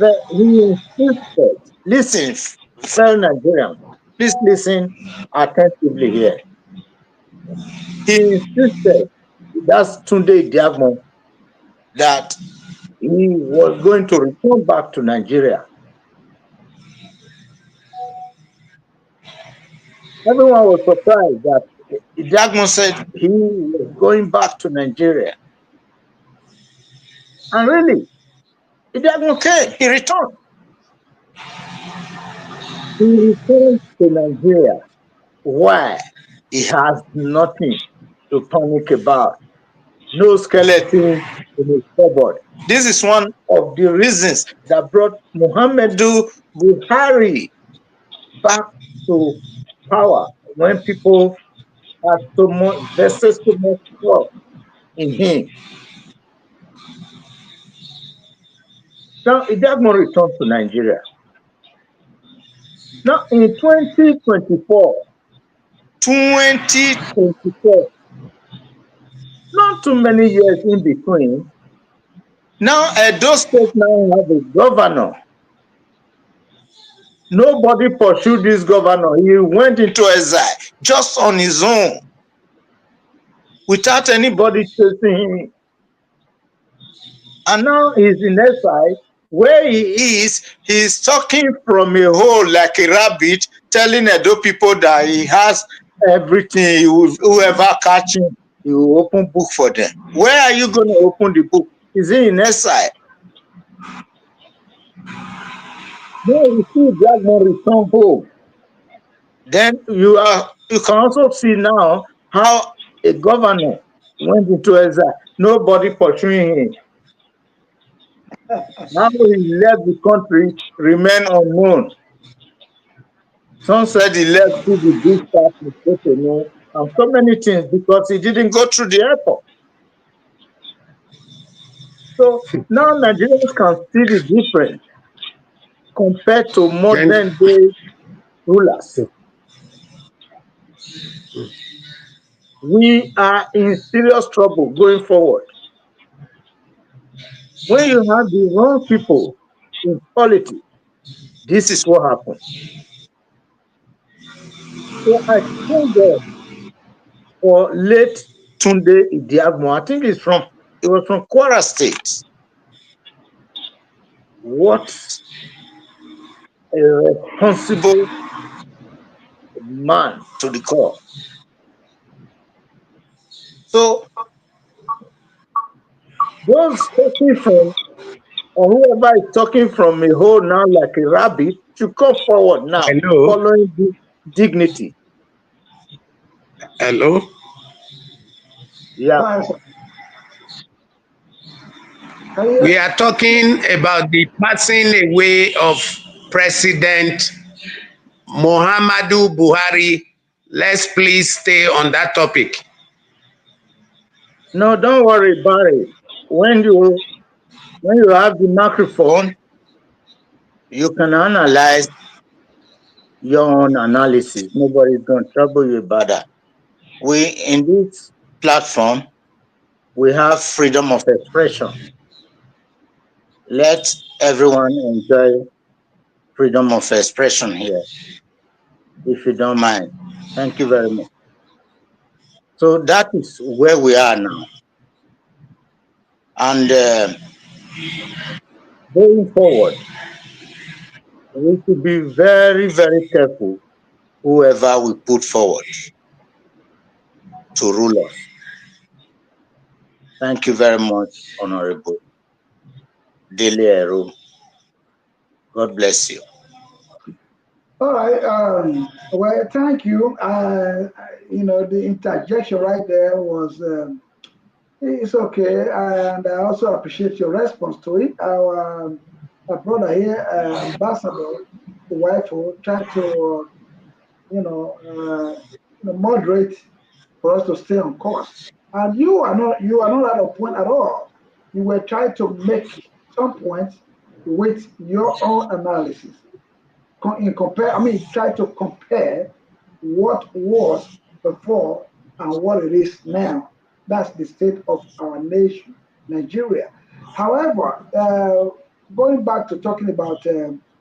But he insisted, listen, fellow Nigerians, please listen attentively here. He insisted, that's Tunde Diagmo, that he was going to return back to Nigeria. Everyone was surprised that Diagmo said he was going back to Nigeria. And really, Diagmo came, he returned. He returned to Nigeria. Why? He has nothing to panic about. No skeleton in his cupboard. This is one of the reasons that brought Mohammadu Buhari back to power when people had so much vested so much trust in him. Now Idagmo returned to Nigeria. Now in 2024, not too many years in between, now Edo State now have a governor. Nobody pursued this governor. He went into exile just on his own, without anybody chasing him. And now he's in exile. Where he is, he's talking from a hole like a rabbit, telling Edo people that he has everything. Whoever catch him, he will open book for them. Where are you going to open the book? Is he in exile? Then you see Diagmo return home. Then you can also see now how a governor went into exile. Nobody pursuing him. Now he left the country, remain unknown. Some said he left through the big stuff and so many things because he didn't go through the airport. So now Nigerians can see the difference compared to modern day rulers. We are in serious trouble going forward. When you have the wrong people in politics, this is what happens. So I thank God for late Tunde Diagmo. I think it was from Kwara State. What a responsible man to the core. So those talking from, or whoever is talking from a hole now like a rabbit, should come forward now, Hello. following dignity. Hello. Yeah. We are talking about the passing away of President Mohammadu Buhari. Let's please stay on that topic. No, don't worry, Barry. When you have the microphone, you can analyze your own analysis. Nobody's going to trouble you about that. We, in this platform, we have freedom of expression. Let everyone enjoy freedom of expression here, if you don't mind. Thank you very much. So that is where we are now. And going forward, we should be very, very careful whoever we put forward to rule us. Thank you very much, Honorable Idele-Ero. God bless you. All right. Well, thank you. The interjection right there was it's okay, and I also appreciate your response to it. Our brother here, Ambassador Wifo, tried to moderate for us to stay on course. And you are not at a point at all. You were trying to make some points with your own analysis. Try to compare what was before and what it is now. That's the state of our nation, Nigeria. However, going back to talking about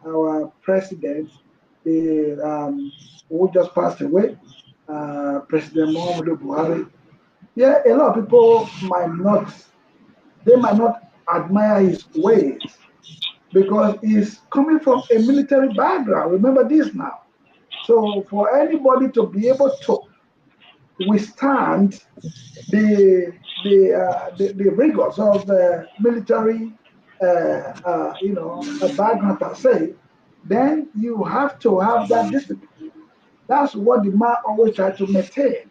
our president, the who just passed away, President Mohammadu Buhari. Yeah, a lot of people might not admire his ways because he's coming from a military background. Remember this now. So for anybody to be able to withstand the rigors of military, a background per se, then you have to have that discipline. That's what the man always tried to maintain.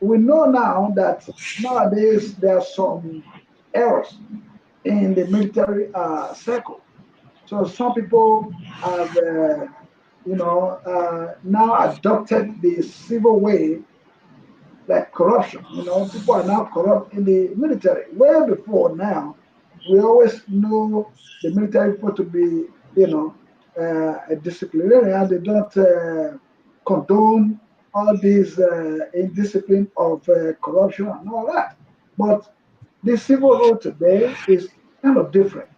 We know now that nowadays there are some errors in the military circle. So some people have, now adopted the civil way, like corruption. People are now corrupt in the military. Way before now, we always know the military people to be, a disciplinarian. They don't condone all these indiscipline of corruption and all that. But the civil rule today is kind of different.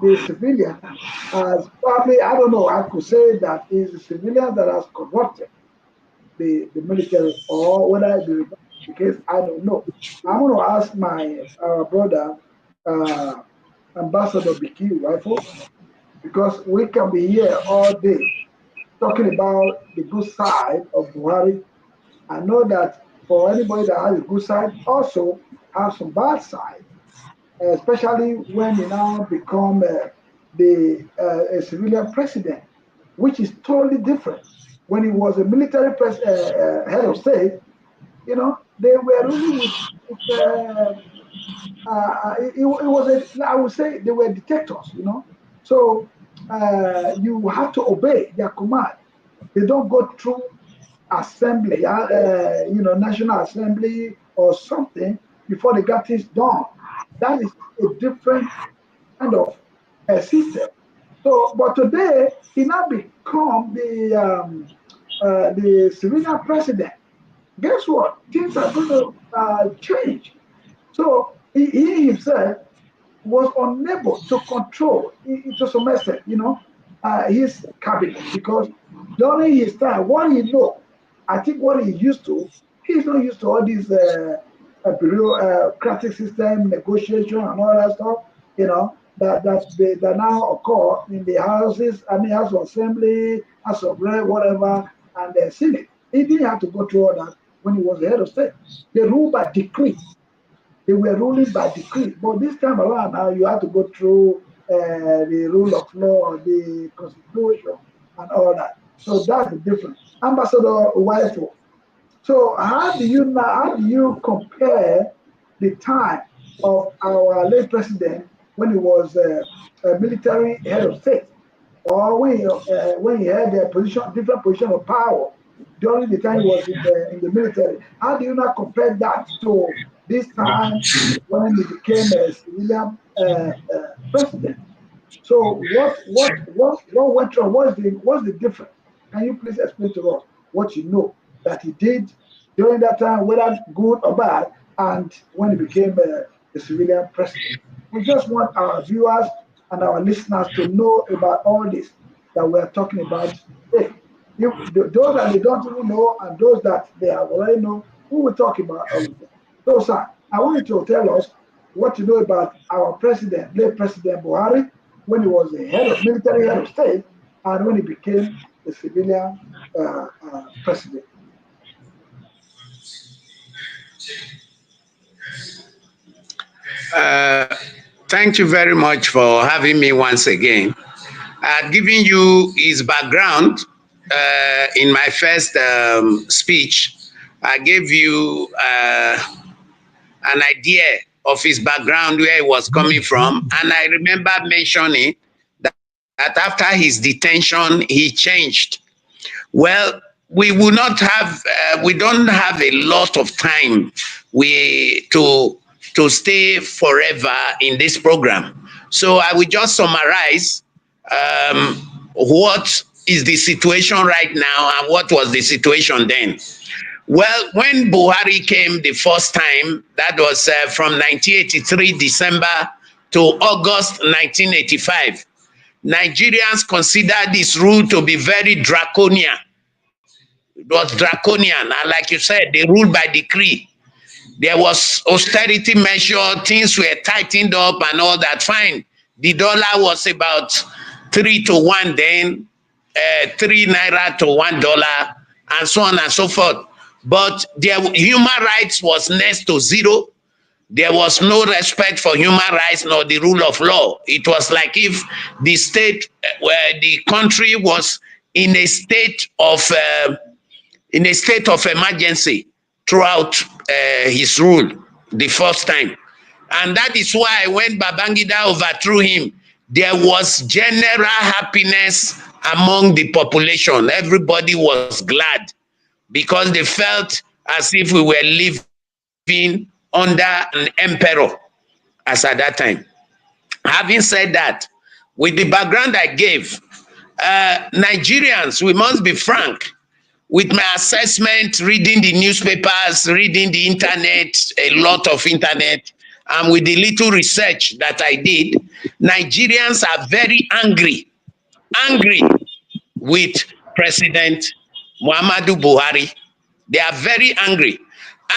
The civilian has probably, I don't know, I could say that is the civilian that has corrupted the military, or whether it be the case, I don't know. I'm going to ask my brother, uh, Ambassador Biki Rifle, because we can be here all day talking about the good side of Buhari. I know that for anybody that has a good side, also have some bad side, especially when he now become a civilian president, which is totally different. When he was a military head of state, they were really with it was I would say they were dictators, So you have to obey their command. They don't go through assembly, National Assembly or something before they got things done. That is a different kind of system. So, but today he now become the civilian president. Guess what? Things are going to change. So he himself was unable to control, to some extent, his cabinet, because during his time, what he know, I think what he's used to, he's not used to all these bureaucratic system, negotiation, and all that stuff, that now occur in the houses, House of Assembly, House of Rep, whatever, and the Senate. He didn't have to go through all that when he was the head of state. They ruled by decree. They were ruling by decree. But this time around, now you have to go through the rule of law, the constitution, and all that. So that's the difference. Ambassador Wifo. So how do you compare the time of our late president when he was a military head of state, or when he had a different position of power during the time he was in the military? How do you not compare that to this time when he became a civilian president? So what went wrong? What's the difference? Can you please explain to us what you know that he did during that time, whether good or bad, and when he became a civilian president? We just want our viewers and our listeners to know about all this that we are talking about today. Those that they don't even know and those that they have already know, we will talk about all of them. So, sir, I want you to tell us what you know about our president, late President Buhari, when he was a military head of state, and when he became a civilian president. Thank you very much for having me once again. I've given you his background in my first speech. I gave you an idea of his background, where he was coming from, and I remember mentioning that after his detention, he changed. Well, we will not have, we don't have a lot of time to stay forever in this program. So I will just summarize what is the situation right now and what was the situation then. Well, when Buhari came the first time, that was from 1983 December to August 1985. Nigerians considered this rule to be very draconian. It was draconian, and like you said, they ruled by decree. There was austerity measure, things were tightened up and all that. Fine. The dollar was about 3 to 1 then, 3 naira to $1, and so on and so forth. But their human rights was next to zero. There was no respect for human rights nor the rule of law. It was like if the state, where the country was in a state of emergency throughout his rule the first time. And that is why when Babangida overthrew him, there was general happiness among the population. Everybody was glad because they felt as if we were living under an emperor as at that time. Having said that, with the background I gave, Nigerians, we must be frank, with my assessment, reading the newspapers, reading the internet, a lot of internet, and with the little research that I did, Nigerians are very angry with President Mohammadu Buhari. They are very angry.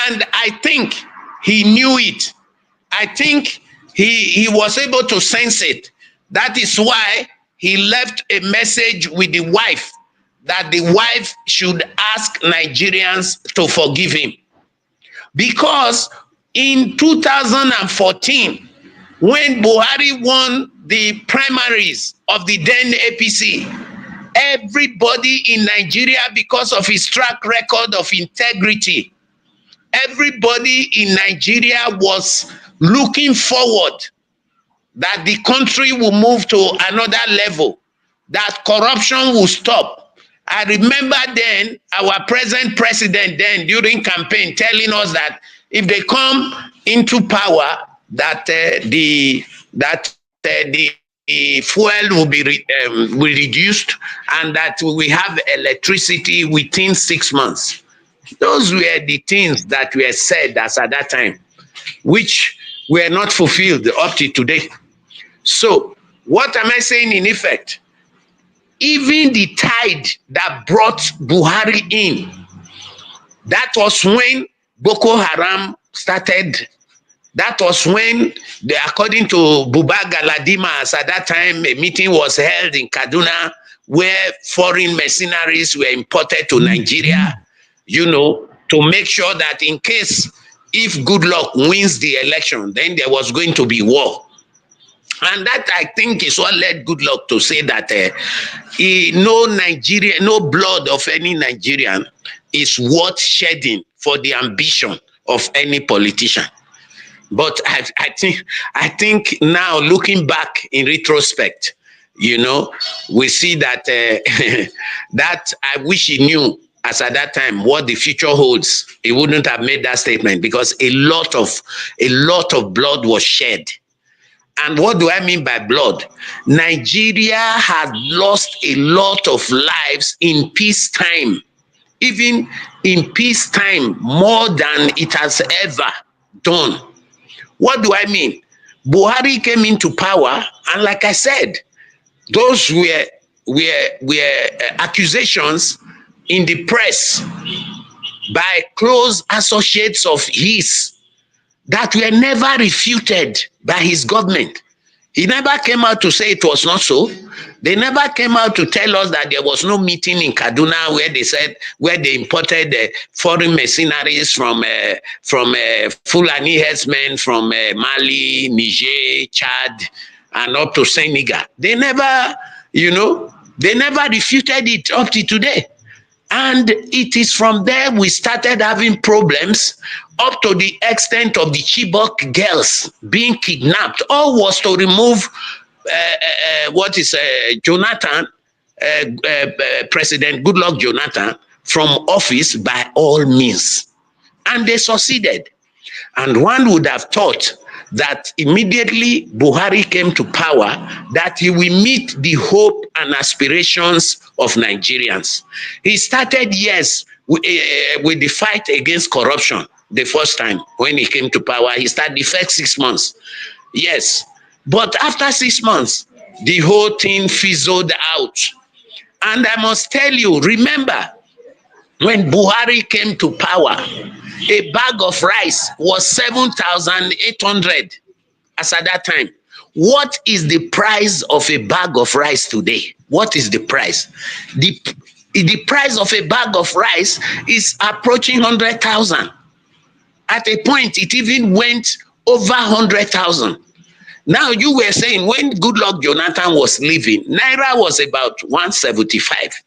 And I think he knew it. I think he was able to sense it. That is why he left a message with the wife, that the wife should ask Nigerians to forgive him. Because in 2014, when Buhari won the primaries of the then APC, everybody in Nigeria, because of his track record of integrity, everybody in Nigeria was looking forward that the country will move to another level, that corruption will stop. I remember then our present president then during campaign telling us that if they come into power, that the fuel will be reduced and that we will have electricity within 6 months. Those were the things that were said as at that time, which were not fulfilled up to today. So what am I saying in effect? Even the tide that brought Buhari in, that was when Boko Haram started. That was when, according to Buba Galadima, at that time, a meeting was held in Kaduna where foreign mercenaries were imported to Nigeria, you know, to make sure that in case if Goodluck wins the election, then there was going to be war. And that, I think, is what led Goodluck to say that no blood of any Nigerian is worth shedding for the ambition of any politician. But I think now, looking back in retrospect, you know, we see that that I wish he knew as at that time what the future holds. He wouldn't have made that statement because a lot of blood was shed. And what do I mean by blood? Nigeria had lost a lot of lives in peacetime, even in peacetime, more than it has ever done. What do I mean? Buhari came into power, and like I said, those were accusations in the press by close associates of his that were never refuted by his government. He never came out to say it was not so. They never came out to tell us that there was no meeting in Kaduna where they imported foreign mercenaries from Fulani herdsmen from Mali, Niger, Chad, and up to Senegal. They never, they never refuted it up to today. And it is from there we started having problems up to the extent of the Chibok girls being kidnapped. All was to remove Jonathan, President Goodluck Jonathan, from office by all means. And they succeeded. And one would have thought that immediately Buhari came to power, that he will meet the hope and aspirations of Nigerians. He started, yes, with the fight against corruption the first time when he came to power. He started the first 6 months. Yes, But after 6 months, the whole thing fizzled out. And I must tell you, remember, when Buhari came to power, a bag of rice was 7,800 as at that time. What is the price of a bag of rice today? What is the price? The price of a bag of rice is approaching 100,000. At a point, it even went over 100,000. Now, you were saying when Goodluck Jonathan was leaving, Naira was about 175.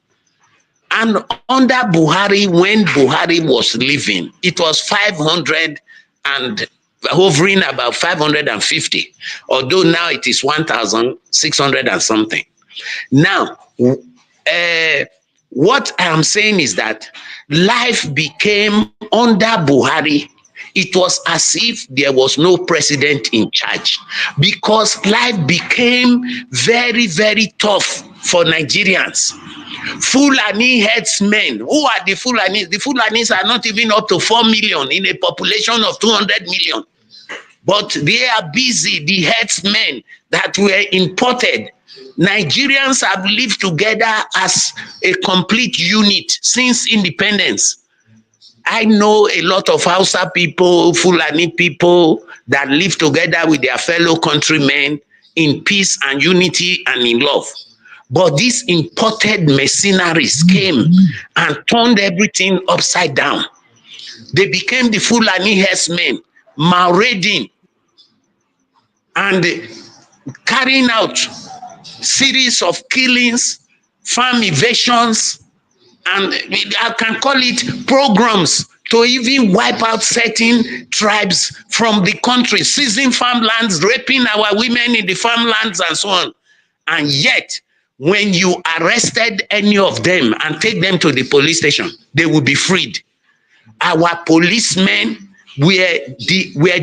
And under Buhari, when Buhari was leaving, it was 500 and hovering about 550, although now it is 1,600 and something. Now, what I am saying is that life became under Buhari. It was as if there was no president in charge, because life became very, very tough for Nigerians. Fulani headsmen. Who are the Fulanis? The Fulanis are not even up to 4 million in a population of 200 million. But they are busy, the headsmen that were imported. Nigerians have lived together as a complete unit since independence. I know a lot of Hausa people, Fulani people that live together with their fellow countrymen in peace and unity and in love. But these imported mercenaries came and turned everything upside down. They became the Fulani herdsmen, marauding and carrying out series of killings, farm evasions, and I can call it programs to even wipe out certain tribes from the country, seizing farmlands, raping our women in the farmlands and so on. And yet, when you arrested any of them and take them to the police station, they will be freed. Our policemen were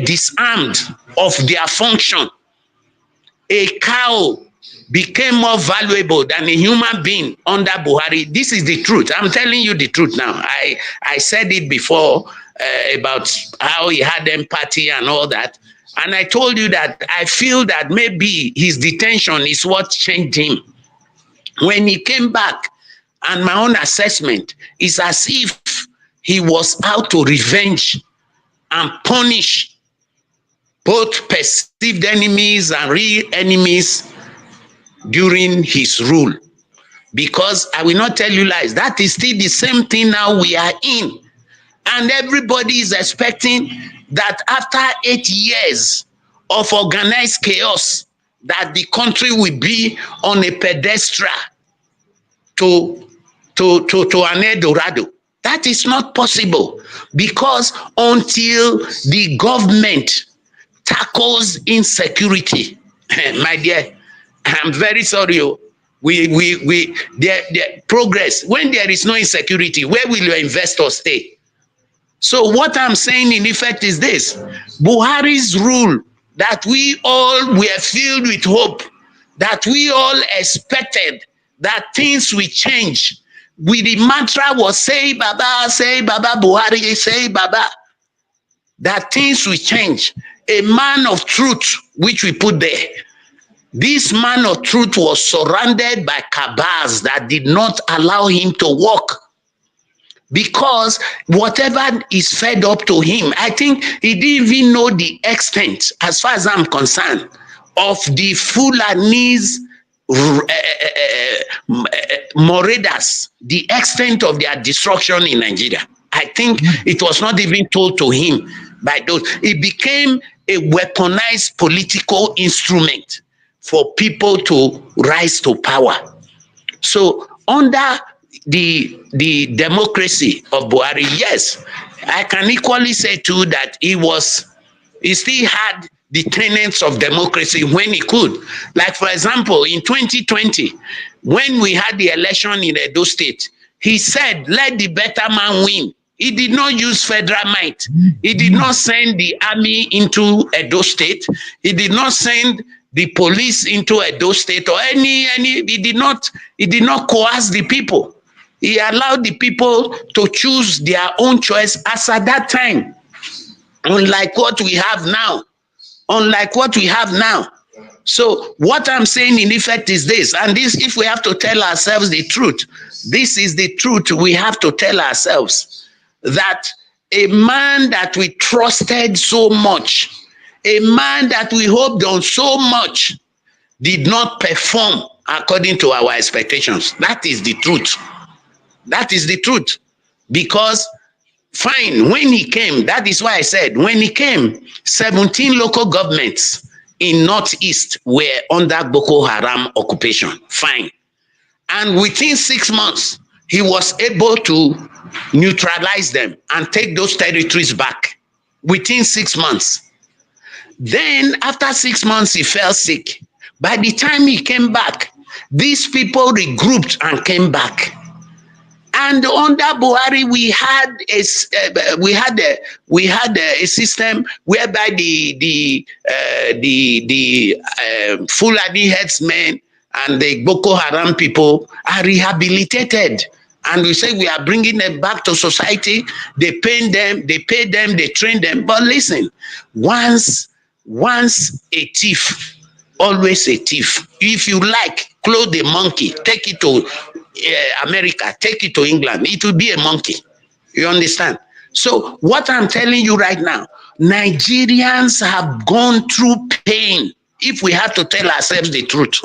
disarmed of their function. A cow became more valuable than a human being under Buhari. This is the truth. I'm telling you the truth now. I said it before about how he had empathy and all that. And I told you that I feel that maybe his detention is what changed him. When he came back, and my own assessment is as if he was out to revenge and punish both perceived enemies and real enemies during his rule. Because I will not tell you lies, that is still the same thing now we are in. And everybody is expecting that after 8 years of organized chaos, that the country will be on a pedestal to an Eldorado. That is not possible, because until the government tackles insecurity, my dear, I'm very sorry. There progress. When there is no insecurity, where will your investors stay? So what I'm saying in effect is this: Buhari's rule, that we all were filled with hope, that we all expected that things will change. With the mantra was say Baba, Buhari, say Baba, that things will change. A man of truth, which we put there. This man of truth was surrounded by cabals that did not allow him to walk. Because whatever is fed up to him, I think he didn't even know the extent, as far as I'm concerned, of the Fulanese marauders, the extent of their destruction in Nigeria. I think it was not even told to him by those. It became a weaponized political instrument for people to rise to power. So under the democracy of Buhari, yes, I can equally say too that he still had the tenets of democracy when he could. Like, for example, in 2020, when we had the election in Edo State, he said, let the better man win. He did not use federal might. He did not send the army into Edo State. He did not send the police into Edo State or he did not coerce the people. He allowed the people to choose their own choice as at that time. Unlike what we have now. So what I'm saying in effect is this, and this, if we have to tell ourselves the truth, this is the truth we have to tell ourselves, that a man that we trusted so much, a man that we hoped on so much, did not perform according to our expectations. That is the truth. That is the truth. Because fine, when he came, that is why I said, when he came, 17 local governments in Northeast were under Boko Haram occupation. Fine. And within 6 months, he was able to neutralize them and take those territories back. Within 6 months. Then, after 6 months, he fell sick. By the time he came back, these people regrouped and came back. And under Buhari, we had a system whereby the Fulani headsmen and the Boko Haram people are rehabilitated. And we say we are bringing them back to society. They pay them, they train them. But listen, once a thief, always a thief. If you like, clothe a monkey, take it to America, take it to England, it will be a monkey. You understand? So what I'm telling you right now, Nigerians have gone through pain. If we have to tell ourselves the truth,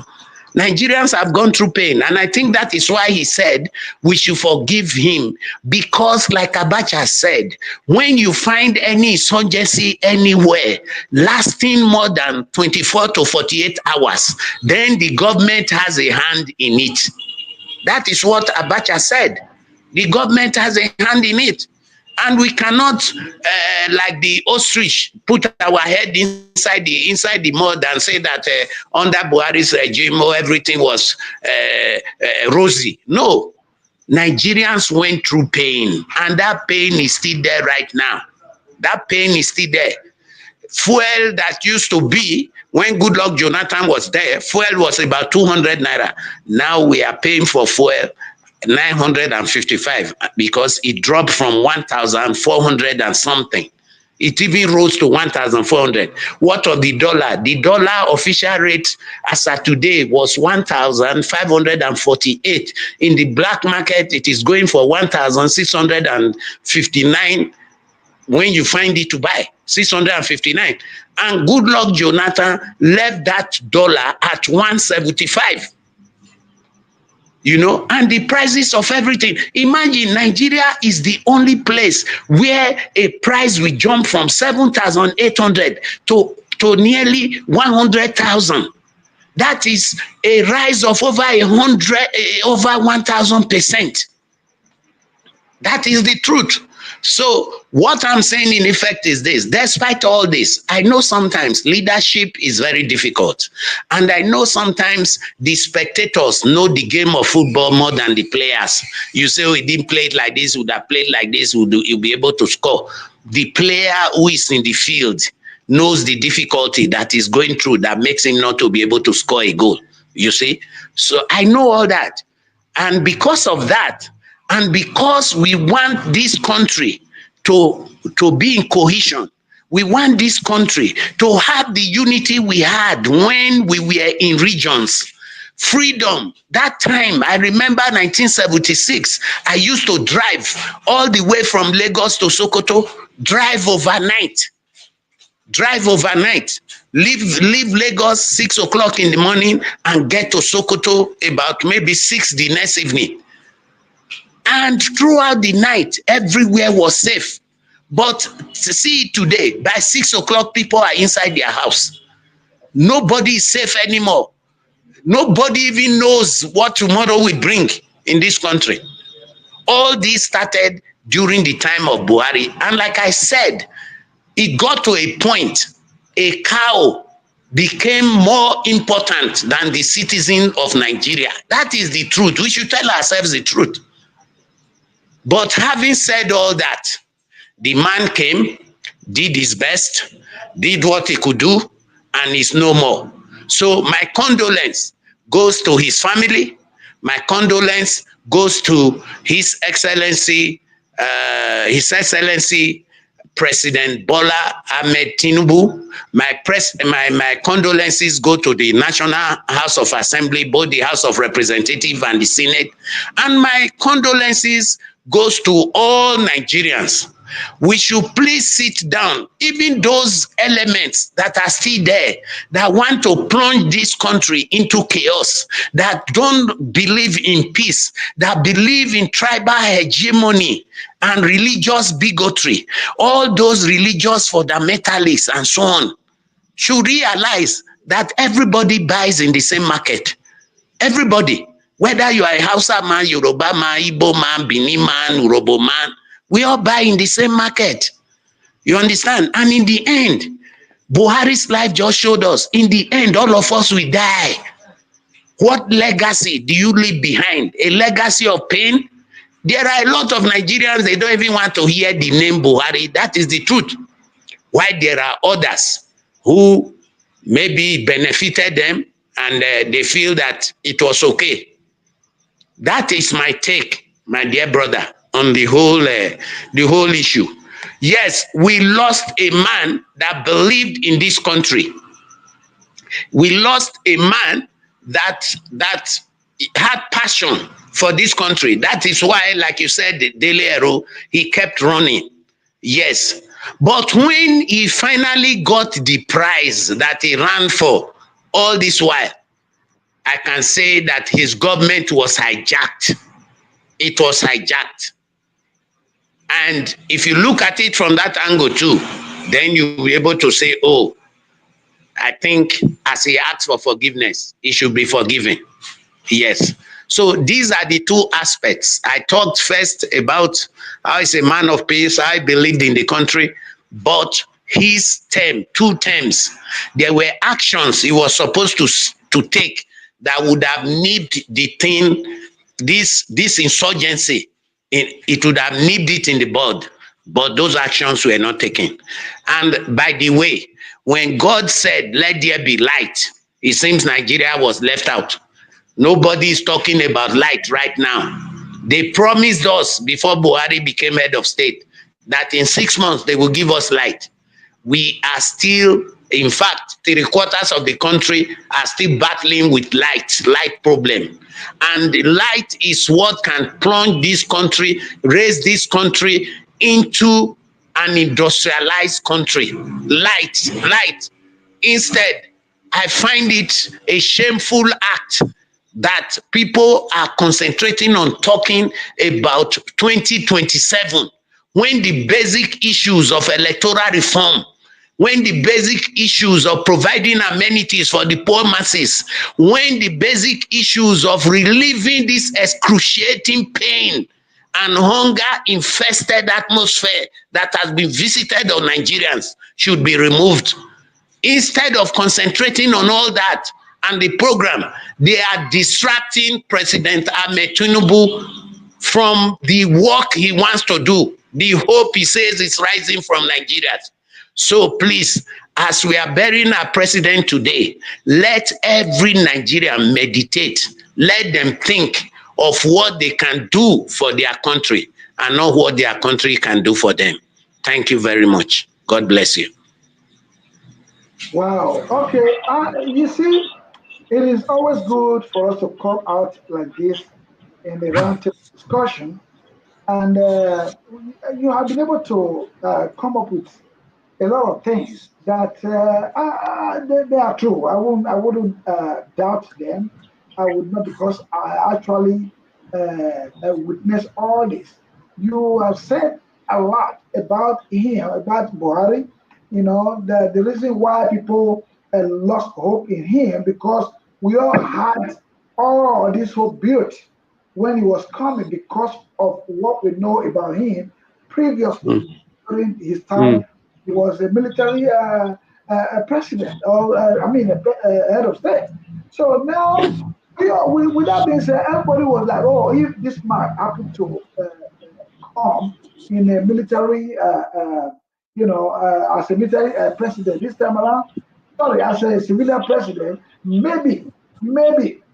Nigerians have gone through pain. And I think that is why he said we should forgive him. Because like Abacha said, when you find any insurgency anywhere lasting more than 24 to 48 hours, then the government has a hand in it. That is what Abacha said. The government has a hand in it. And we cannot, like the ostrich, put our head inside the mud and say that under Buhari's regime, everything was rosy. No. Nigerians went through pain, and that pain is still there right now. That pain is still there. Fuel that used to be, when Goodluck Jonathan was there, fuel was about 200 naira. Now we are paying for fuel 955 because it dropped from 1,400 and something. It even rose to 1,400. What of the dollar? The dollar official rate as of today was 1,548. In the black market, it is going for 1,659 when you find it to buy, 659. And Goodluck Jonathan left that dollar at 175. You know, and the prices of everything. Imagine Nigeria is the only place where a price will jump from 7,800 to nearly 100,000. That is a rise of over 1,000%. That is the truth. So what I'm saying in effect is this: despite all this, I know sometimes leadership is very difficult. And I know sometimes the spectators know the game of football more than the players. You say, oh, he didn't play it like this, would have played like this, he'll be able to score. The player who is in the field knows the difficulty that is going through that makes him not to be able to score a goal. You see? So I know all that. And because of that, and because we want this country to be in cohesion, we want this country to have the unity we had when we were in regions. Freedom. That time, I remember 1976, I used to drive all the way from Lagos to Sokoto, drive overnight, leave Lagos 6 o'clock in the morning and get to Sokoto about maybe 6 the next evening. And throughout the night, everywhere was safe. But to see today, by 6 o'clock, people are inside their house. Nobody is safe anymore. Nobody even knows what tomorrow will bring in this country. All this started during the time of Buhari. And like I said, it got to a point, a cow became more important than the citizen of Nigeria. That is the truth. We should tell ourselves the truth. But having said all that, the man came, did his best, did what he could do, and is no more. So my condolence goes to his family. My condolence goes to His Excellency President Bola Ahmed Tinubu. My condolences go to the National House of Assembly, both the House of Representatives and the Senate. And my condolences goes to all Nigerians. We should please sit down, even those elements that are still there, that want to plunge this country into chaos, that don't believe in peace, that believe in tribal hegemony and religious bigotry, all those religious fundamentalists and so on, should realize that everybody buys in the same market. Everybody, whether you are a Hausa man, Yoruba man, Igbo man, Bini man, Urobo man, we all buy in the same market. You understand? And in the end, Buhari's life just showed us, in the end, all of us will die. What legacy do you leave behind? A legacy of pain? There are a lot of Nigerians, they don't even want to hear the name Buhari. That is the truth. Why there are others who maybe benefited them and they feel that it was okay. That is my take, my dear brother, on the whole issue. Yes, we lost a man that believed in this country. We lost a man that had passion for this country. That is why, like you said, Idele-Ero, he kept running. Yes. But when he finally got the prize that he ran for all this while, I can say that his government was hijacked. It was hijacked. And if you look at it from that angle too, then you'll be able to say, oh, I think as he asks for forgiveness, he should be forgiven. Yes. So these are the two aspects. I talked first about how he's a man of peace. I believed in the country, but his term, 2 terms, there were actions he was supposed to take that would have nipped the thing, this insurgency. It would have nipped it in the bud, but those actions were not taken. And by the way, when God said, let there be light, it seems Nigeria was left out. Nobody is talking about light right now. They promised us before Buhari became head of state that in 6 months they will give us light. We are still, in fact, 3/4 of the country are still battling with light problem. And light is what can plunge this country, raise this country into an industrialized country. Light. Instead, I find it a shameful act that people are concentrating on talking about 2027 when the basic issues of electoral reform, when the basic issues of providing amenities for the poor masses, when the basic issues of relieving this excruciating pain and hunger-infested atmosphere that has been visited on Nigerians should be removed. Instead of concentrating on all that and the program, they are distracting President Ahmed Tinubu from the work he wants to do, the hope he says is rising from Nigerians. So please, as we are burying our president today, let every Nigerian meditate. Let them think of what they can do for their country and not what their country can do for them. Thank you very much. God bless you. Wow. Okay. You see, it is always good for us to come out like this in the roundtable discussion, and you have been able to come up with a lot of things that they are true. I wouldn't doubt them. I would not, because I actually witnessed all this. You have said a lot about him, about Buhari. You know, the reason why people lost hope in him, because we all had all this hope built when he was coming because of what we know about him previously. During his time, he was a military president, or head of state. So now, with that being said, everybody was like, oh, if this man happened to come in a military, as a military president this time around, sorry, as a civilian president, maybe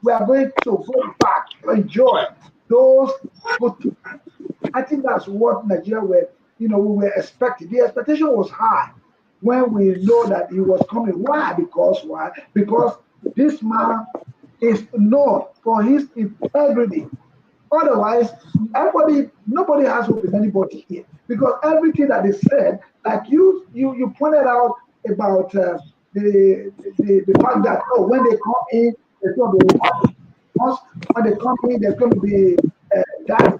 we are going to go back to enjoy those good times. I think that's what Nigeria we were expecting. The expectation was high when we know that he was coming. Why? Because this man is known for his integrity. Otherwise, nobody has hope in anybody here because everything that is said, like you pointed out about the fact that when they come in, there's going to be once when they come in, there's going to be that.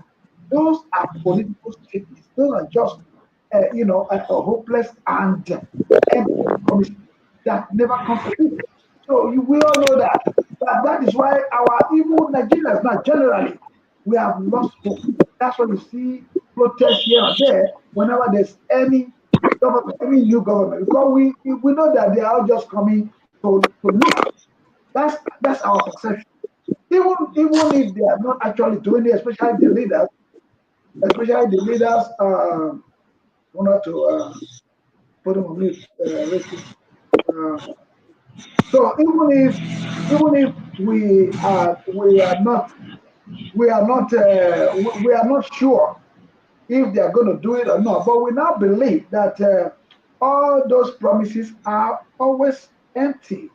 Those are political statements. Those are just a hopeless and empty promise that never comes to fruition. So we all know that. But that is why our even Nigerians now generally we have lost hope. That's why we see protests here and there whenever there's any government, any new government, because we know that they are all just coming to look. That's our perception. Even if they are not actually doing it, especially the leaders, want to put them on mute. So even if we are not sure if they are going to do it or not, but we now believe that all those promises are always empty.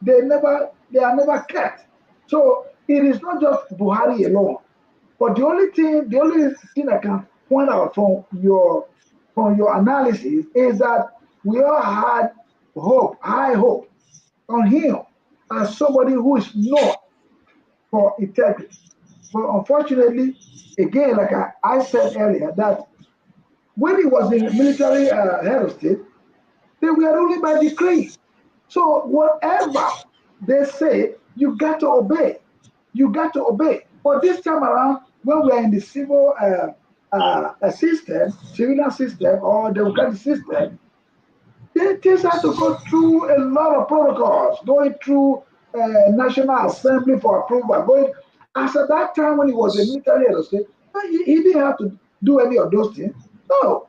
They are never kept. So it is not just Buhari alone. But the only thing I can point out from your analysis is that we all had hope, high hope on him as somebody who is known for integrity. But unfortunately, again, like I said earlier, that when he was in military head of state, they were ruling by decree. So whatever they say, you got to obey. You got to obey. But this time around, when we are in the civil system, civilian system, or democratic system, they just have to go through a lot of protocols, going through National Assembly for approval. As at that time when he was a military head of state, he didn't have to do any of those things. No,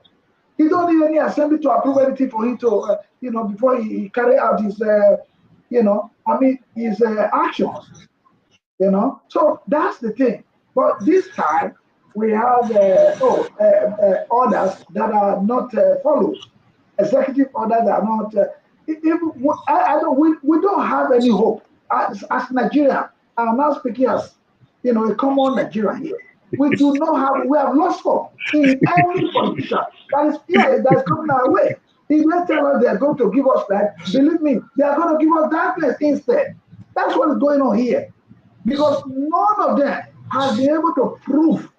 he don't need any assembly to approve anything for him to, before he carry out his, his actions. So that's the thing. But this time we have orders that are not followed, executive orders that are not. We don't have any hope as Nigerian. I'm now speaking as a common Nigerian here. We do not have. We have lost hope in any politician that is coming our way. If they tell us they are going to give us light, believe me, they are going to give us darkness instead. That's what is going on here. Because none of them has been able to prove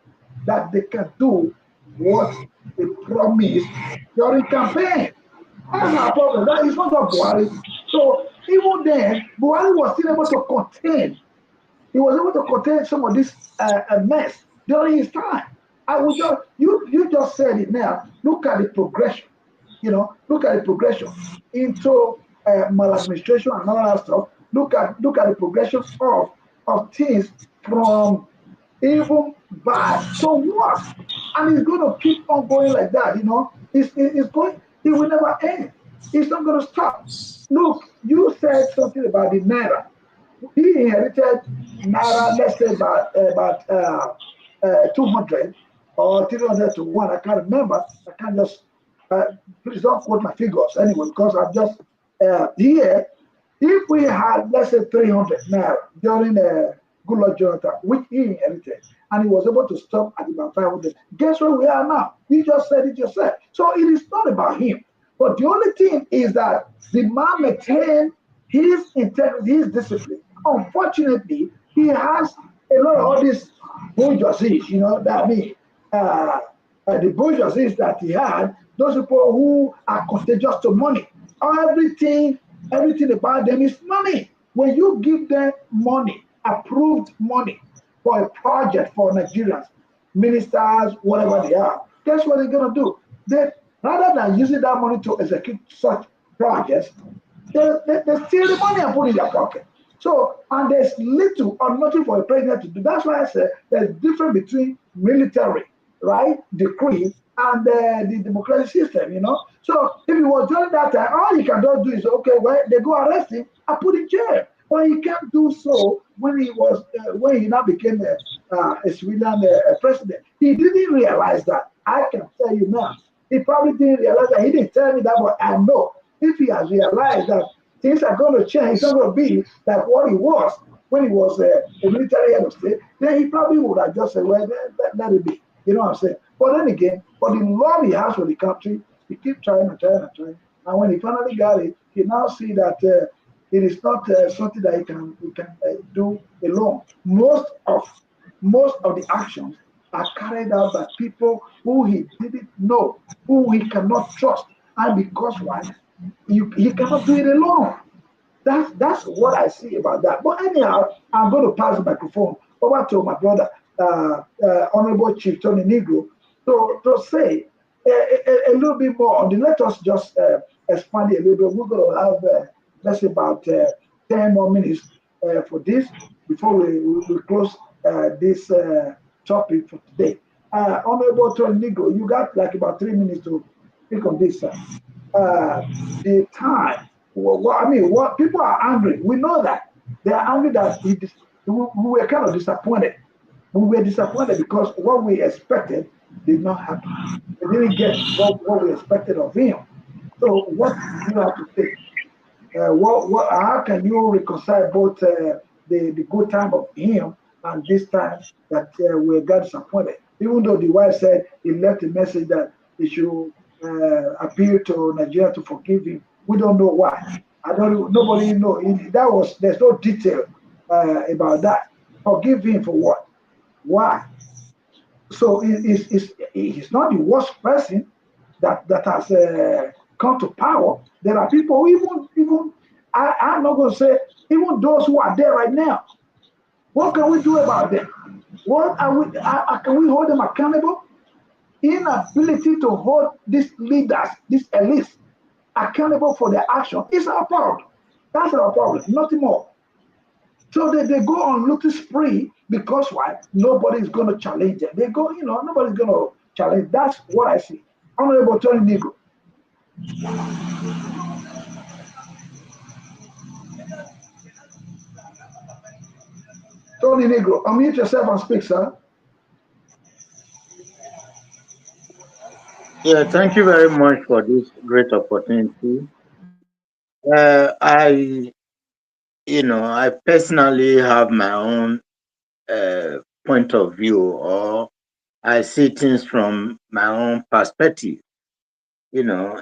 that they can do what they promised during campaign. That's our problem. That is not just Buhari. So even then, Buhari was still able to contain. He was able to contain some of this mess during his time. I would just you just said it now. Look at the progression. Look at the progression into maladministration and all that stuff. Look at the progression of things from even bad to worse, and it's going to keep on going like that. It's going. It will never end. It's not going to stop. Look, you said something about the naira. He inherited naira, let's say about 200 or 300 to 1. I can't remember. I can't just please don't quote my figures anyway, because I'm just here. If we had, let's say, 300 naira during Goodluck Jonathan, which he inherited, and he was able to stop at about 500, guess where we are now? You just said it yourself. So it is not about him. But the only thing is that the man maintained his integrity, his discipline. Unfortunately, he has a lot of all these bourgeoisies, the bourgeoisies that he had, those people who are contagious to money. Everything about them is money. When you give them money, approved money for a project for Nigerians, ministers, whatever they are, guess what they're going to do? They, rather than using that money to execute such projects, they steal the money and put it in their pocket. So, and there's little or nothing for a president to do. That's why I said there's difference between military, right, decree, and the democratic system, So if it was during that time, all he can just do is, okay, well, they go arrest him and put in jail. But he can't do so when he now became a civilian president. He didn't realize that. I can tell you now, He probably didn't realize that. He didn't tell me that, but I know if he has realized that things are going to change, it's not going to be like what he was when he was a military head of state, then he probably would have just said, well, let it be. You know what I'm saying? But then again, for the love he has for the country, he keep trying and trying and trying. And when he finally got it, he now see that it is not something that he can do alone. Most of the actions are carried out by people who he didn't know, who he cannot trust, and because why? He cannot do it alone. That's what I see about that. But anyhow, I'm going to pass the microphone over to my brother, Honorable Chief Tony Negro, to say a little bit more on the. Let us just expand it a little bit. We're going to have, let's say, about 10 more minutes for this before we close this topic for today. Honorable Tony Negro, you got like about 3 minutes to speak on this. The time. Well, I mean, what people are angry. We know that they are angry that we were kind of disappointed. We were disappointed because what we expected did not happen. We didn't get what we expected of him. So, what do you have to say? How can you reconcile both the good time of him and this time that we got disappointed? Even though the wife said he left a message that he should appeal to Nigeria to forgive him, we don't know why. I don't. Nobody know. That was there's no detail about that. Forgive him for what? Why? So he's not the worst person that has come to power. There are people, even I'm not going to say, even those who are there right now. What can we do about them? What are we? Can we hold them accountable? Inability to hold these leaders, these elites, accountable for their action is our problem. That's our problem, nothing more. So they go on looting spree because why? Nobody's going to challenge them. They go, nobody's going to challenge. That's what I see. Honorable Tony Negro. Tony Negro, unmute yourself and speak, sir. Yeah, thank you very much for this great opportunity. I personally have my own point of view, or I see things from my own perspective. We know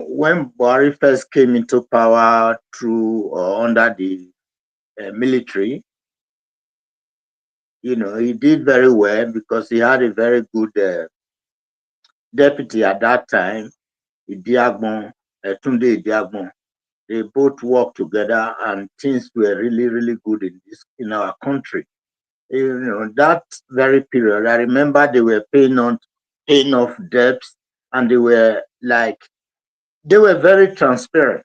when Buhari first came into power through or under the military, he did very well because he had a very good deputy at that time, Idiagbon, Tunde Idiagbon. They both worked together and things were really, really good in our country. That very period, I remember they were paying off debts, and they were very transparent,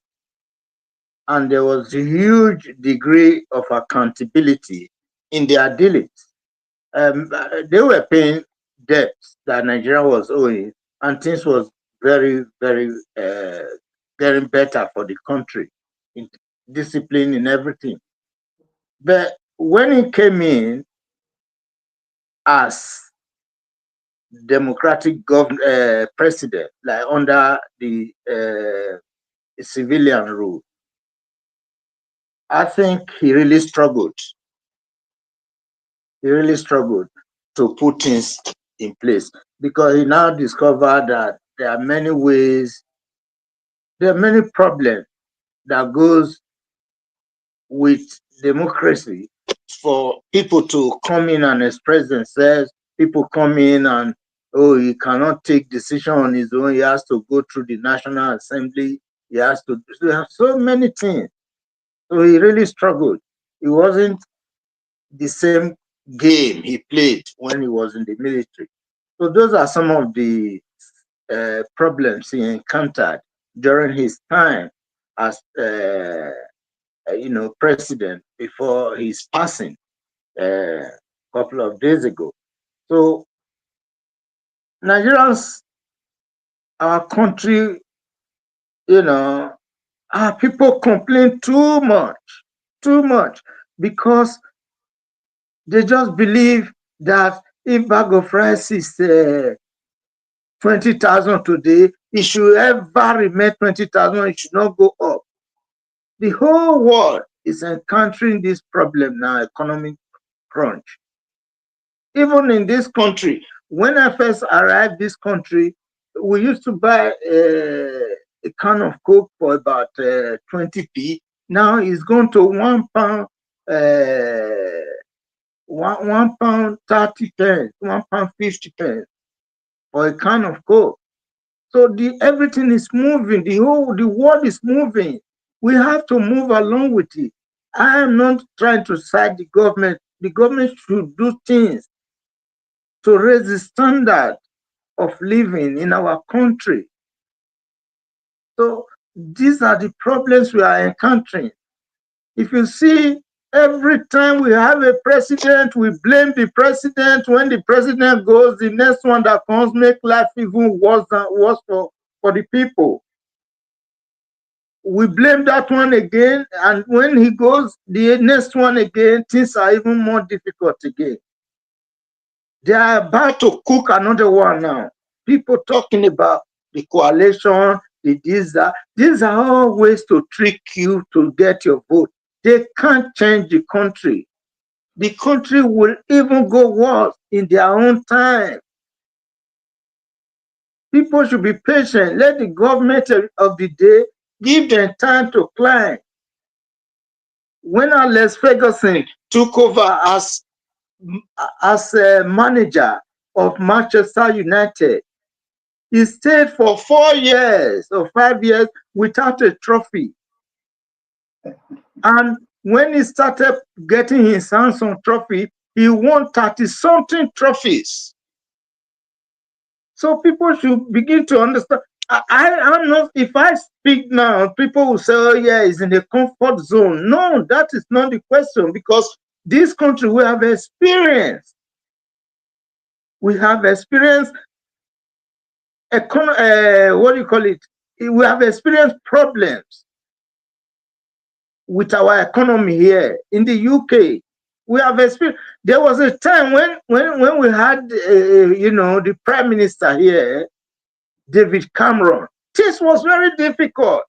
and there was a huge degree of accountability in their dealings. They were paying debts that Nigeria was owing, and things was very, very getting better for the country in discipline in everything. But when he came in as democratic president, like under the civilian rule, I think he really struggled. He really struggled to put things in place because he now discovered that there are many ways, there are many problems that goes with democracy for people to come in and express themselves. People come in and, oh, he cannot take decision on his own. He has to go through the National Assembly. He has to do so many things. So he really struggled. It wasn't the same game he played when he was in the military. So those are some of the problems he encountered during his time as president before his passing a couple of days ago. So Nigerians, our country, our people complain too much, because they just believe that If bag of rice is 20,000 today, it should ever remain 20,000. It should not go up. The whole world is encountering this problem now, economic crunch. Even in this country, when I first arrived this country, we used to buy a can of Coke for about 20p. Now it's gone to £1, £1 30 pence, £1 50 pence for a can of Coke. So everything is moving. The world is moving. We have to move along with it. I am not trying to side the government. The government should do things to raise the standard of living in our country. So these are the problems we are encountering. If you see, every time we have a president, we blame the president. When the president goes, the next one that comes make life even worse for the people. We blame that one again, and when he goes, the next one again, things are even more difficult again. They are about to cook another one now. People talking about the coalition, these are all ways to trick you to get your vote. They can't change the country. The country will even go worse in their own time. People should be patient. Let the government of the day give them time to climb. When Alex Ferguson took over as a manager of Manchester United, he stayed for 4 years or 5 years without a trophy. And when he started getting his hands on trophy, he won 30-something trophies. So people should begin to understand. I'm not, if I speak now, people will say, oh yeah, it's in the comfort zone. No, that is not the question, because this country, we have experience. We have experienced, what do you call it? We have experienced problems with our economy here in the UK. We have experienced. There was a time when we had, the prime minister here, David Cameron. This was very difficult.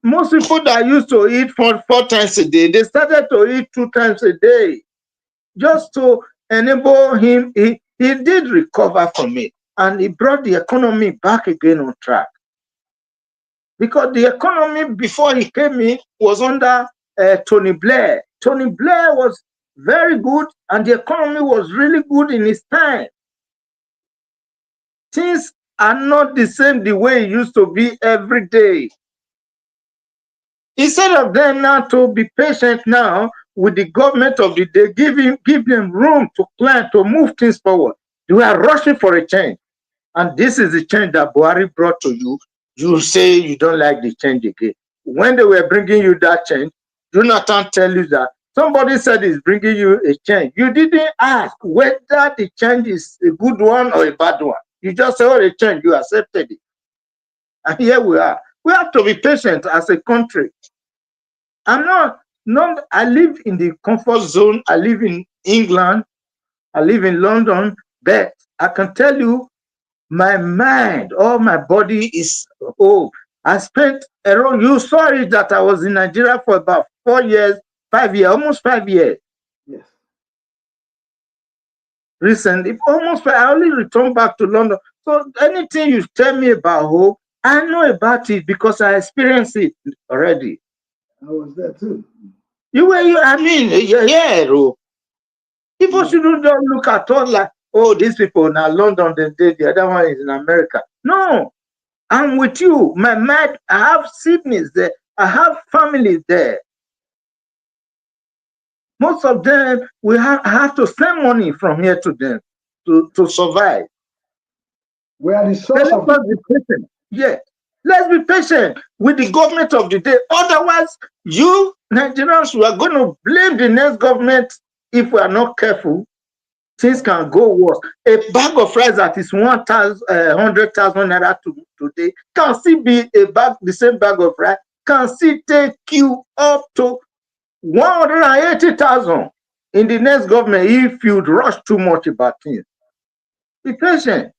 Most people that used to eat four times a day, they started to eat 2 times a day, just to enable him. He did recover from it, and he brought the economy back again on track. Because the economy before he came in was under Tony Blair. Tony Blair was very good, and the economy was really good in his time. Things are not the same the way it used to be every day. Instead of them now to be patient now with the government of the day, give them room to plan, to move things forward. They are rushing for a change. And this is the change that Buhari brought to you. You say you don't like the change again. When they were bringing you that change, Jonathan tell you that somebody said he's bringing you a change. You didn't ask whether the change is a good one or a bad one. You just said, oh, the change, you accepted it. And here we are. We have to be patient as a country. I'm not, I live in the comfort zone. I live in England. I live in London. But I can tell you, my mind, all my body is, I spent around, you saw it that I was in Nigeria for about 4 years, 5 years, almost 5 years. Yes. Recently, I only returned back to London. So anything you tell me about I know about it because I experienced it already. I was there too. People shouldn't just look at all like, oh, these people now London, the other one is in America. No, I'm with you. My mind, I have siblings there. I have families there. Most of them, I have to send money from here to them to survive. We are the source of patient. Yeah. Let's be patient with the government of the day. Otherwise, you Nigerians, we are going to blame the next government if we are not careful. Things can go worse. A bag of rice that is 100,000 naira today can still be the same bag of rice can still take you up to 180,000. In the next government, if you rush too much about things, be patient.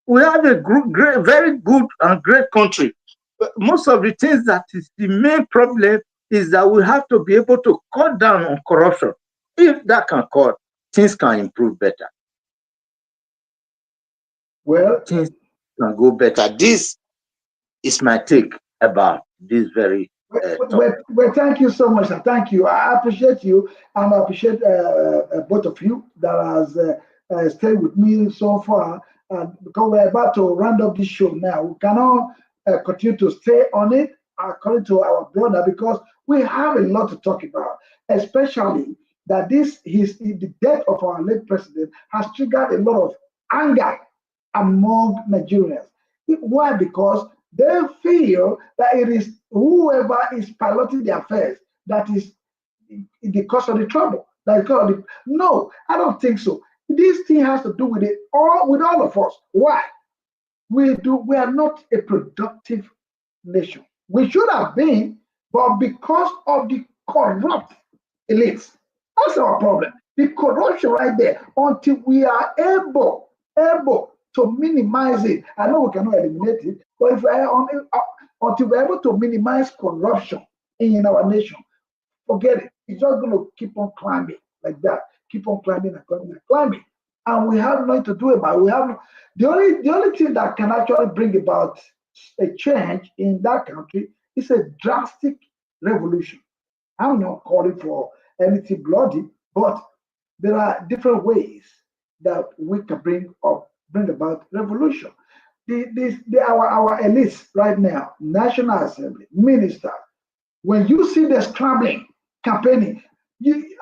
We have a great, very good and great country. But most of the things that is the main problem is that we have to be able to cut down on corruption. If that can cut, things can improve better. Well, Things can go better. This is my take about this very topic. Well, thank you so much, sir. Thank you. I appreciate you, and I appreciate both of you that has stayed with me so far. Because we're about to round up this show now, we cannot continue to stay on it according to our brother because we have a lot to talk about, especially that the death of our late president has triggered a lot of anger among Nigerians. Why? Because they feel that it is whoever is piloting the affairs that is the cause of the trouble. No, I don't think so. This thing has to do with all of us. Why? We are not a productive nation. We should have been, but because of the corrupt elites, that's our problem. The corruption right there. Until we are able to minimize it. I know we cannot eliminate it, but if until we're able to minimize corruption in our nation, forget it. It's just going to keep on climbing like that. Keep on climbing and climbing and climbing. And we have nothing to do about it. We have the only thing that can actually bring about a change in that country is a drastic revolution. I'm not calling for anything bloody, but there are different ways that we can bring about revolution. Our elites right now, National Assembly, ministers, when you see the scrambling, campaigning,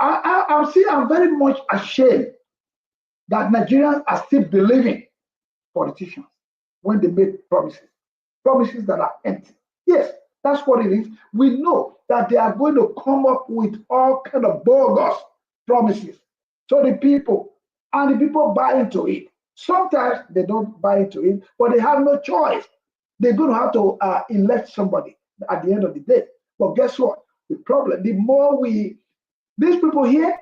I'm very much ashamed that Nigerians are still believing politicians when they make promises that are empty. Yes, that's what it is. We know that they are going to come up with all kind of bogus promises to the people, and the people buy into it. Sometimes they don't buy into it, but they have no choice. They're going to have to elect somebody at the end of the day. But guess what? The problem, these people here,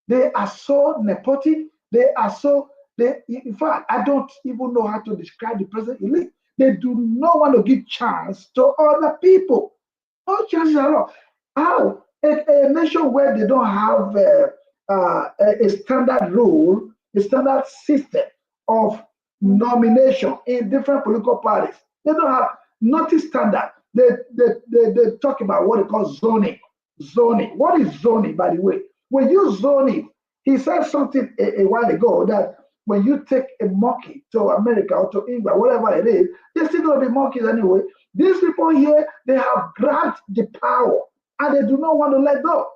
they are so nepotic. In fact, I don't even know how to describe the president elite. They do not want to give chance to other people. No chances at all. How? A nation where they don't have a standard rule, a standard system of nomination in different political parties. They don't have nothing standard. They talk about what they call zoning. Zoning. What is zoning, by the way? When you zone it, he said something a while ago that when you take a monkey to America or to England, whatever it is, they're still going to be monkeys anyway. These people here, they have grabbed the power and they do not want to let go.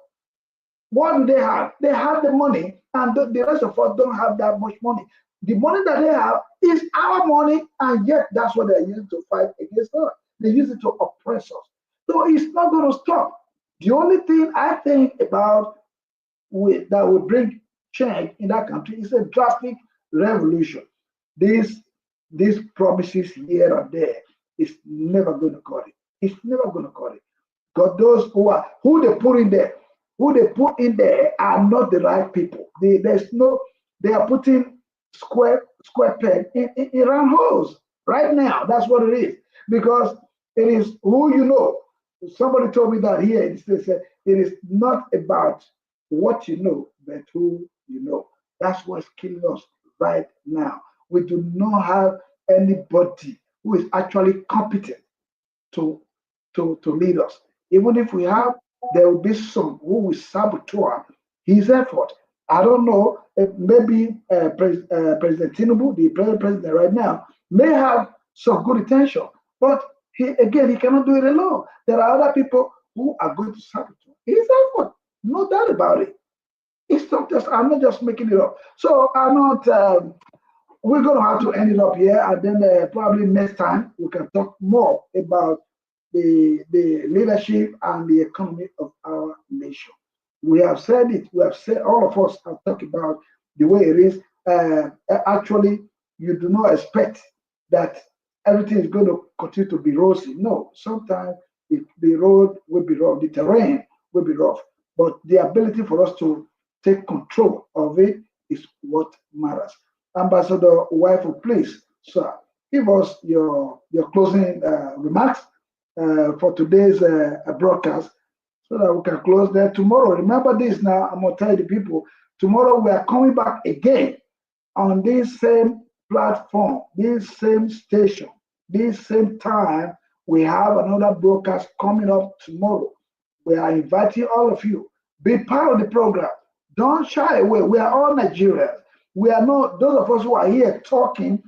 What do they have? They have the money, and the rest of us don't have that much money. The money that they have is our money, and yet that's what they're using to fight against us. They use it to oppress us. So it's not going to stop. The only thing I think about that will bring change in that country is a drastic revolution. These promises here and there is never going to cut it. It's never going to cut it. Because those who they put in there are not the right people. They are putting square peg in round holes right now. That's what it is. Because it is who you know. Somebody told me that here. They said it is not about what you know, but who you know. That's what's killing us right now. We do not have anybody who is actually competent to lead us. Even if we have, there will be some who will saboteur his effort. I don't know, maybe President Tinubu, the present president right now, may have some good intention, but he cannot do it alone. There are other people who are going to saboteur his effort. No doubt about it. It's not just, I'm not just making it up. So we're going to have to end it up here, and then probably next time we can talk more about the leadership and the economy of our nation. We have said it. We have said, all of us have talked about the way it is. Actually, you do not expect that everything is going to continue to be rosy. No, sometimes the road will be rough, the terrain will be rough. but the ability for us to take control of it is what matters. Ambassador Waifu, please, sir, give us your closing remarks for today's broadcast so that we can close there tomorrow. Remember this now, I'm going to tell the people, tomorrow we are coming back again on this same platform, this same station, this same time. We have another broadcast coming up tomorrow. We are inviting all of you. Be part of the program. Don't shy away. We are all Nigerians. We are not, those of us who are here talking,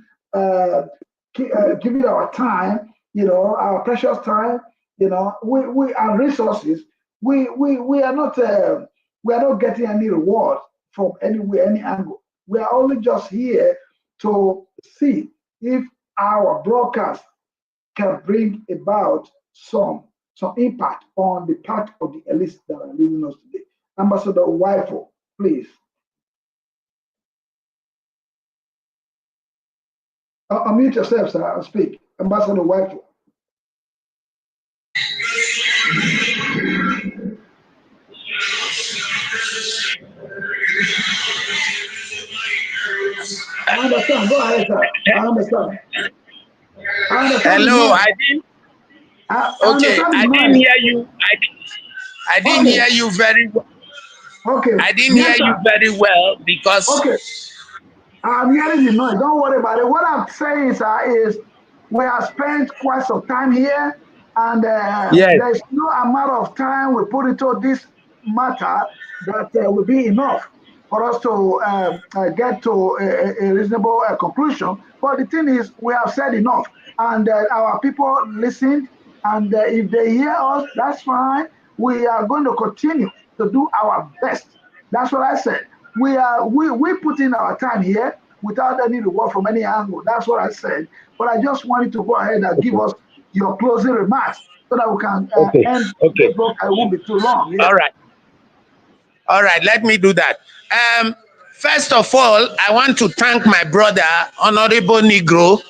giving our time, our precious time, we are resources. We are not getting any reward from anywhere, any angle. We are only just here to see if our broadcast can bring about some impact on the part of the elites that are leading us today. Ambassador Waifu, please. Unmute yourself, sir, and speak. Ambassador Waifu. I understand. Go ahead, sir. I understand. Hello, I didn't. Okay, I didn't hear you. I didn't hear you very well. Okay. I didn't hear you very well because. Okay. I'm hearing the noise. Don't worry about it. What I'm saying, sir, is we have spent quite some time here, and there's no amount of time we put into this matter that will be enough for us to get to a reasonable conclusion. But the thing is, we have said enough, and our people listened, and if they hear us, that's fine. We are going to continue to do our best. That's what I said. We put in our time here without any reward from any angle. That's what I said. But I just wanted to go ahead and give us your closing remarks so that we can end the book. I won't be too long. Yeah. All right. Let me do that. First of all, I want to thank my brother, Honorable Negro,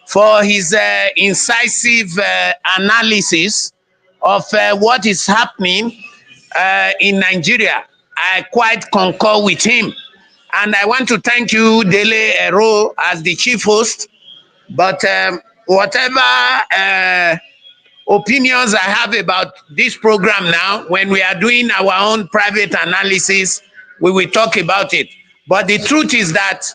for his incisive analysis of what is happening in Nigeria. I quite concur with him. And I want to thank you, Idele-Ero, as the chief host. But whatever opinions I have about this program now, when we are doing our own private analysis, we will talk about it. But the truth is that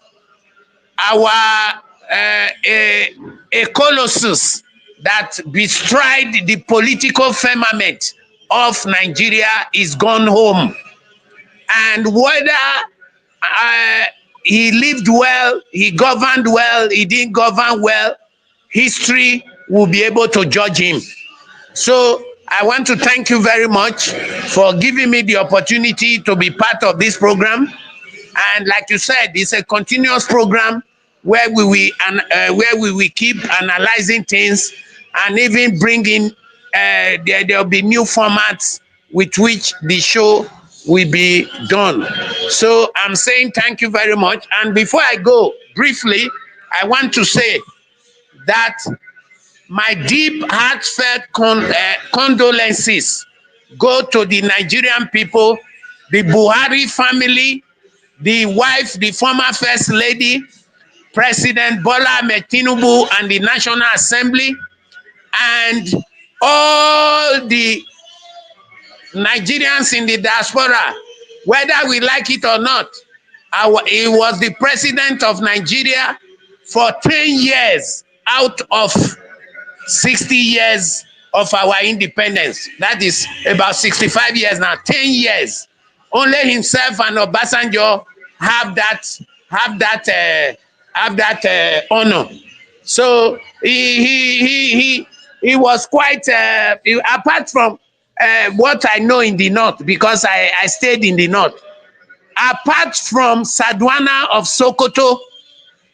our a colossus that bestride the political firmament of Nigeria is gone home. And whether he lived well, he governed well, he didn't govern well, history will be able to judge him. So I want to thank you very much for giving me the opportunity to be part of this program. And like you said, it's a continuous program where we will keep analyzing things and even bring in, there'll be new formats with which the show will be done. So I'm saying thank you very much. And before I go, briefly, I want to say that my deep, heartfelt condolences go to the Nigerian people, the Buhari family, the wife, the former First Lady, President Bola Ahmed Tinubu, and the National Assembly, and all the Nigerians in the diaspora, whether we like it or not. He was the president of Nigeria for 10 years out of 60 years of our independence. That is about 65 years now, 10 years. Only himself and Obasanjo have that honor. So he was quite, apart from what I know in the north, because I stayed in the north, apart from Sadwana of Sokoto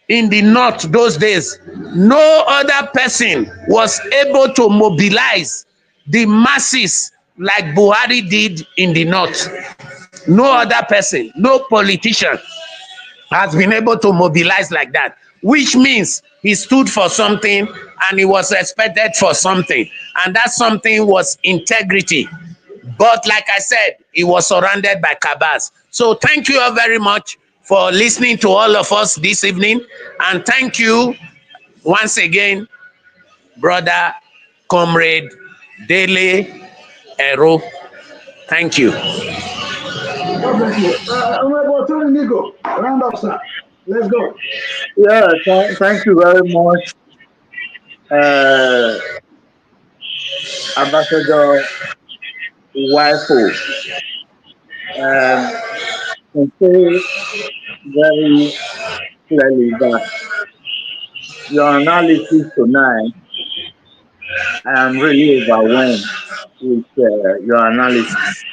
in the north those days, no other person was able to mobilize the masses like Buhari did in the north. No other person, no politician has been able to mobilize like that, which means he stood for something and he was respected for something. And that something was integrity, But like I said, he was surrounded by cabals. So thank you all very much for listening to all of us this evening. And thank you once again, brother, comrade, Idele-Ero. Thank you. God bless you. Honorable Tony Nigo, round up, sir. Let's go. Yeah, thank you very much, uh, Ambassador Wifo. And say very clearly that your analysis tonight, I am really overwhelmed with your analysis.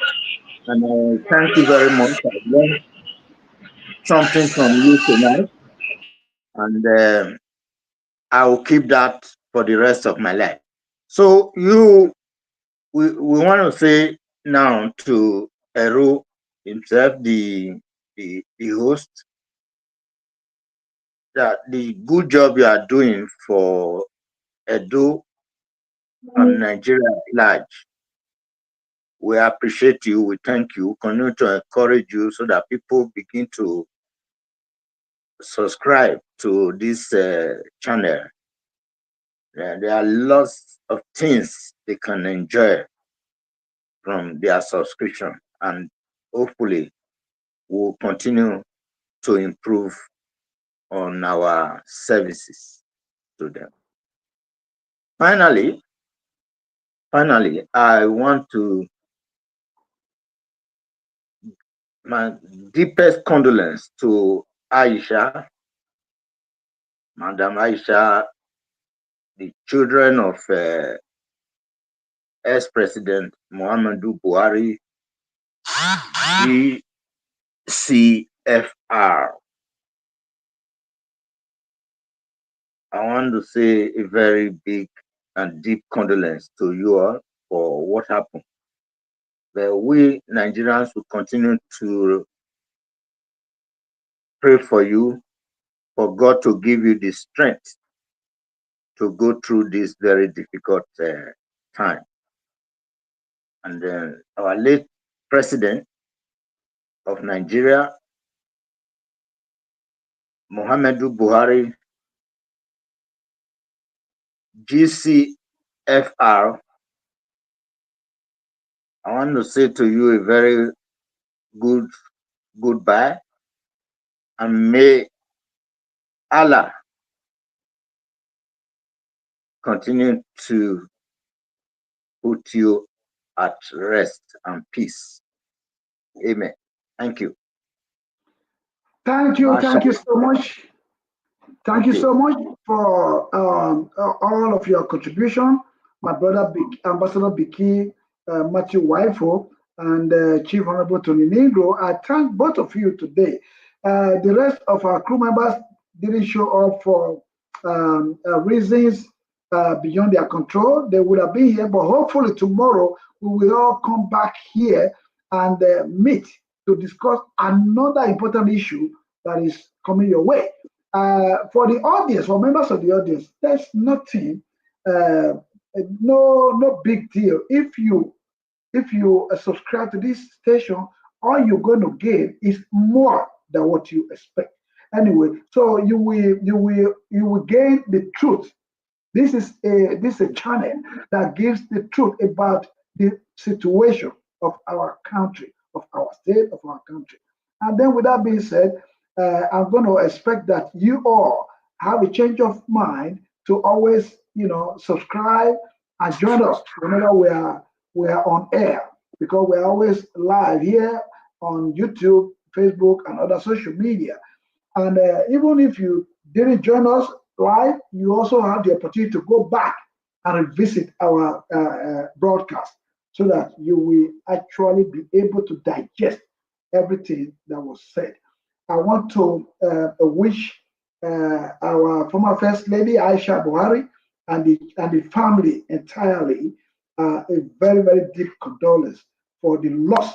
And I thank you very much. I learned something from you tonight, and I will keep that for the rest of my life. So we want to say now to Eru himself, the host, that the good job you are doing for Edo and Nigeria at large. We appreciate you. We thank you. Continue to encourage you so that people begin to subscribe to this channel. There are lots of things they can enjoy from their subscription, and hopefully we'll continue to improve on our services to them. Finally, I want to my deepest condolence to Aisha, Madam Aisha, the children of ex-President Mohammadu Buhari, GCFR. I want to say a very big and deep condolence to you all for what happened. But we Nigerians will continue to pray for you, for God to give you the strength to go through this very difficult time. And then our late president of Nigeria, Mohammadu Buhari, GCFR, I want to say to you a very goodbye, and may Allah continue to put you at rest and peace. Amen. Thank you. Thank you. Thank you so much. Thank you so much for all of your contribution, my brother Ambassador Biki, Matthew Wifo, and Chief Honorable Tony Negro. I thank both of you today. The rest of our crew members didn't show up for reasons beyond their control. They would have been here, but hopefully tomorrow we will all come back here and meet to discuss another important issue that is coming your way. For the audience, for members of the audience, there's nothing, no big deal. If you subscribe to this station, all you're going to gain is more than what you expect. Anyway, so you will gain the truth. This is a channel that gives the truth about the situation of our country, of our state, of our country. And then, with that being said, I'm going to expect that you all have a change of mind to always, subscribe and join us whenever we are on air, because we're always live here on YouTube, Facebook, and other social media. And even if you didn't join us live, you also have the opportunity to go back and revisit our broadcast so that you will actually be able to digest everything that was said. I want to wish our former First Lady Aisha Buhari and the family entirely a very, very deep condolence for the loss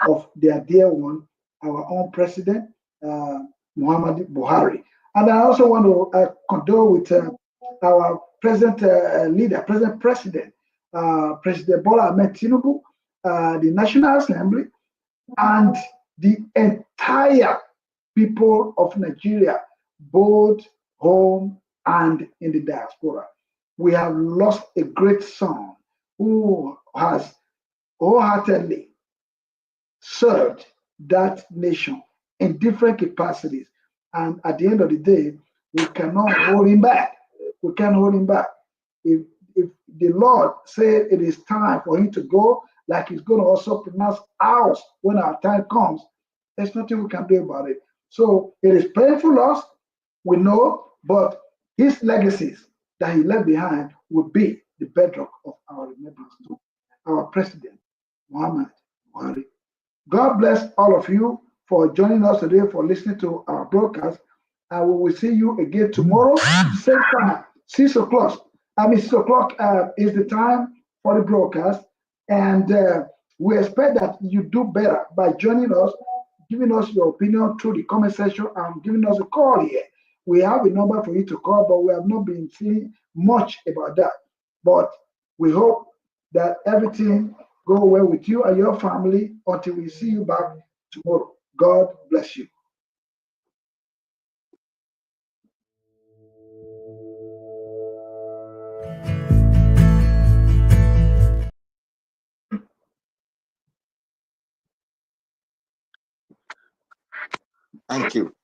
of their dear one, our own president, Muhammadu Buhari. And I also want to condole with our present leader, present president, President Bola Ahmed Tinubu, the National Assembly, and the entire people of Nigeria, both home and in the diaspora. We have lost a great son who has wholeheartedly served that nation in different capacities. And at the end of the day, we cannot hold him back. We can't hold him back. If the Lord said it is time for him to go, like he's going to also pronounce ours when our time comes, there's nothing we can do about it. So it is painful loss, we know, but his legacies that he left behind will be the bedrock of our remembrance to our president, Muhammad Buhari. God bless all of you for joining us today, for listening to our broadcast. And we will see you again tomorrow, same time, 6 o'clock. 6 o'clock is the time for the broadcast. And we expect that you do better by joining us, giving us your opinion through the comment section, and giving us a call here. We have a number for you to call, but we have not been seeing much about that. But we hope that everything go well with you and your family until we see you back tomorrow. God bless you. Thank you.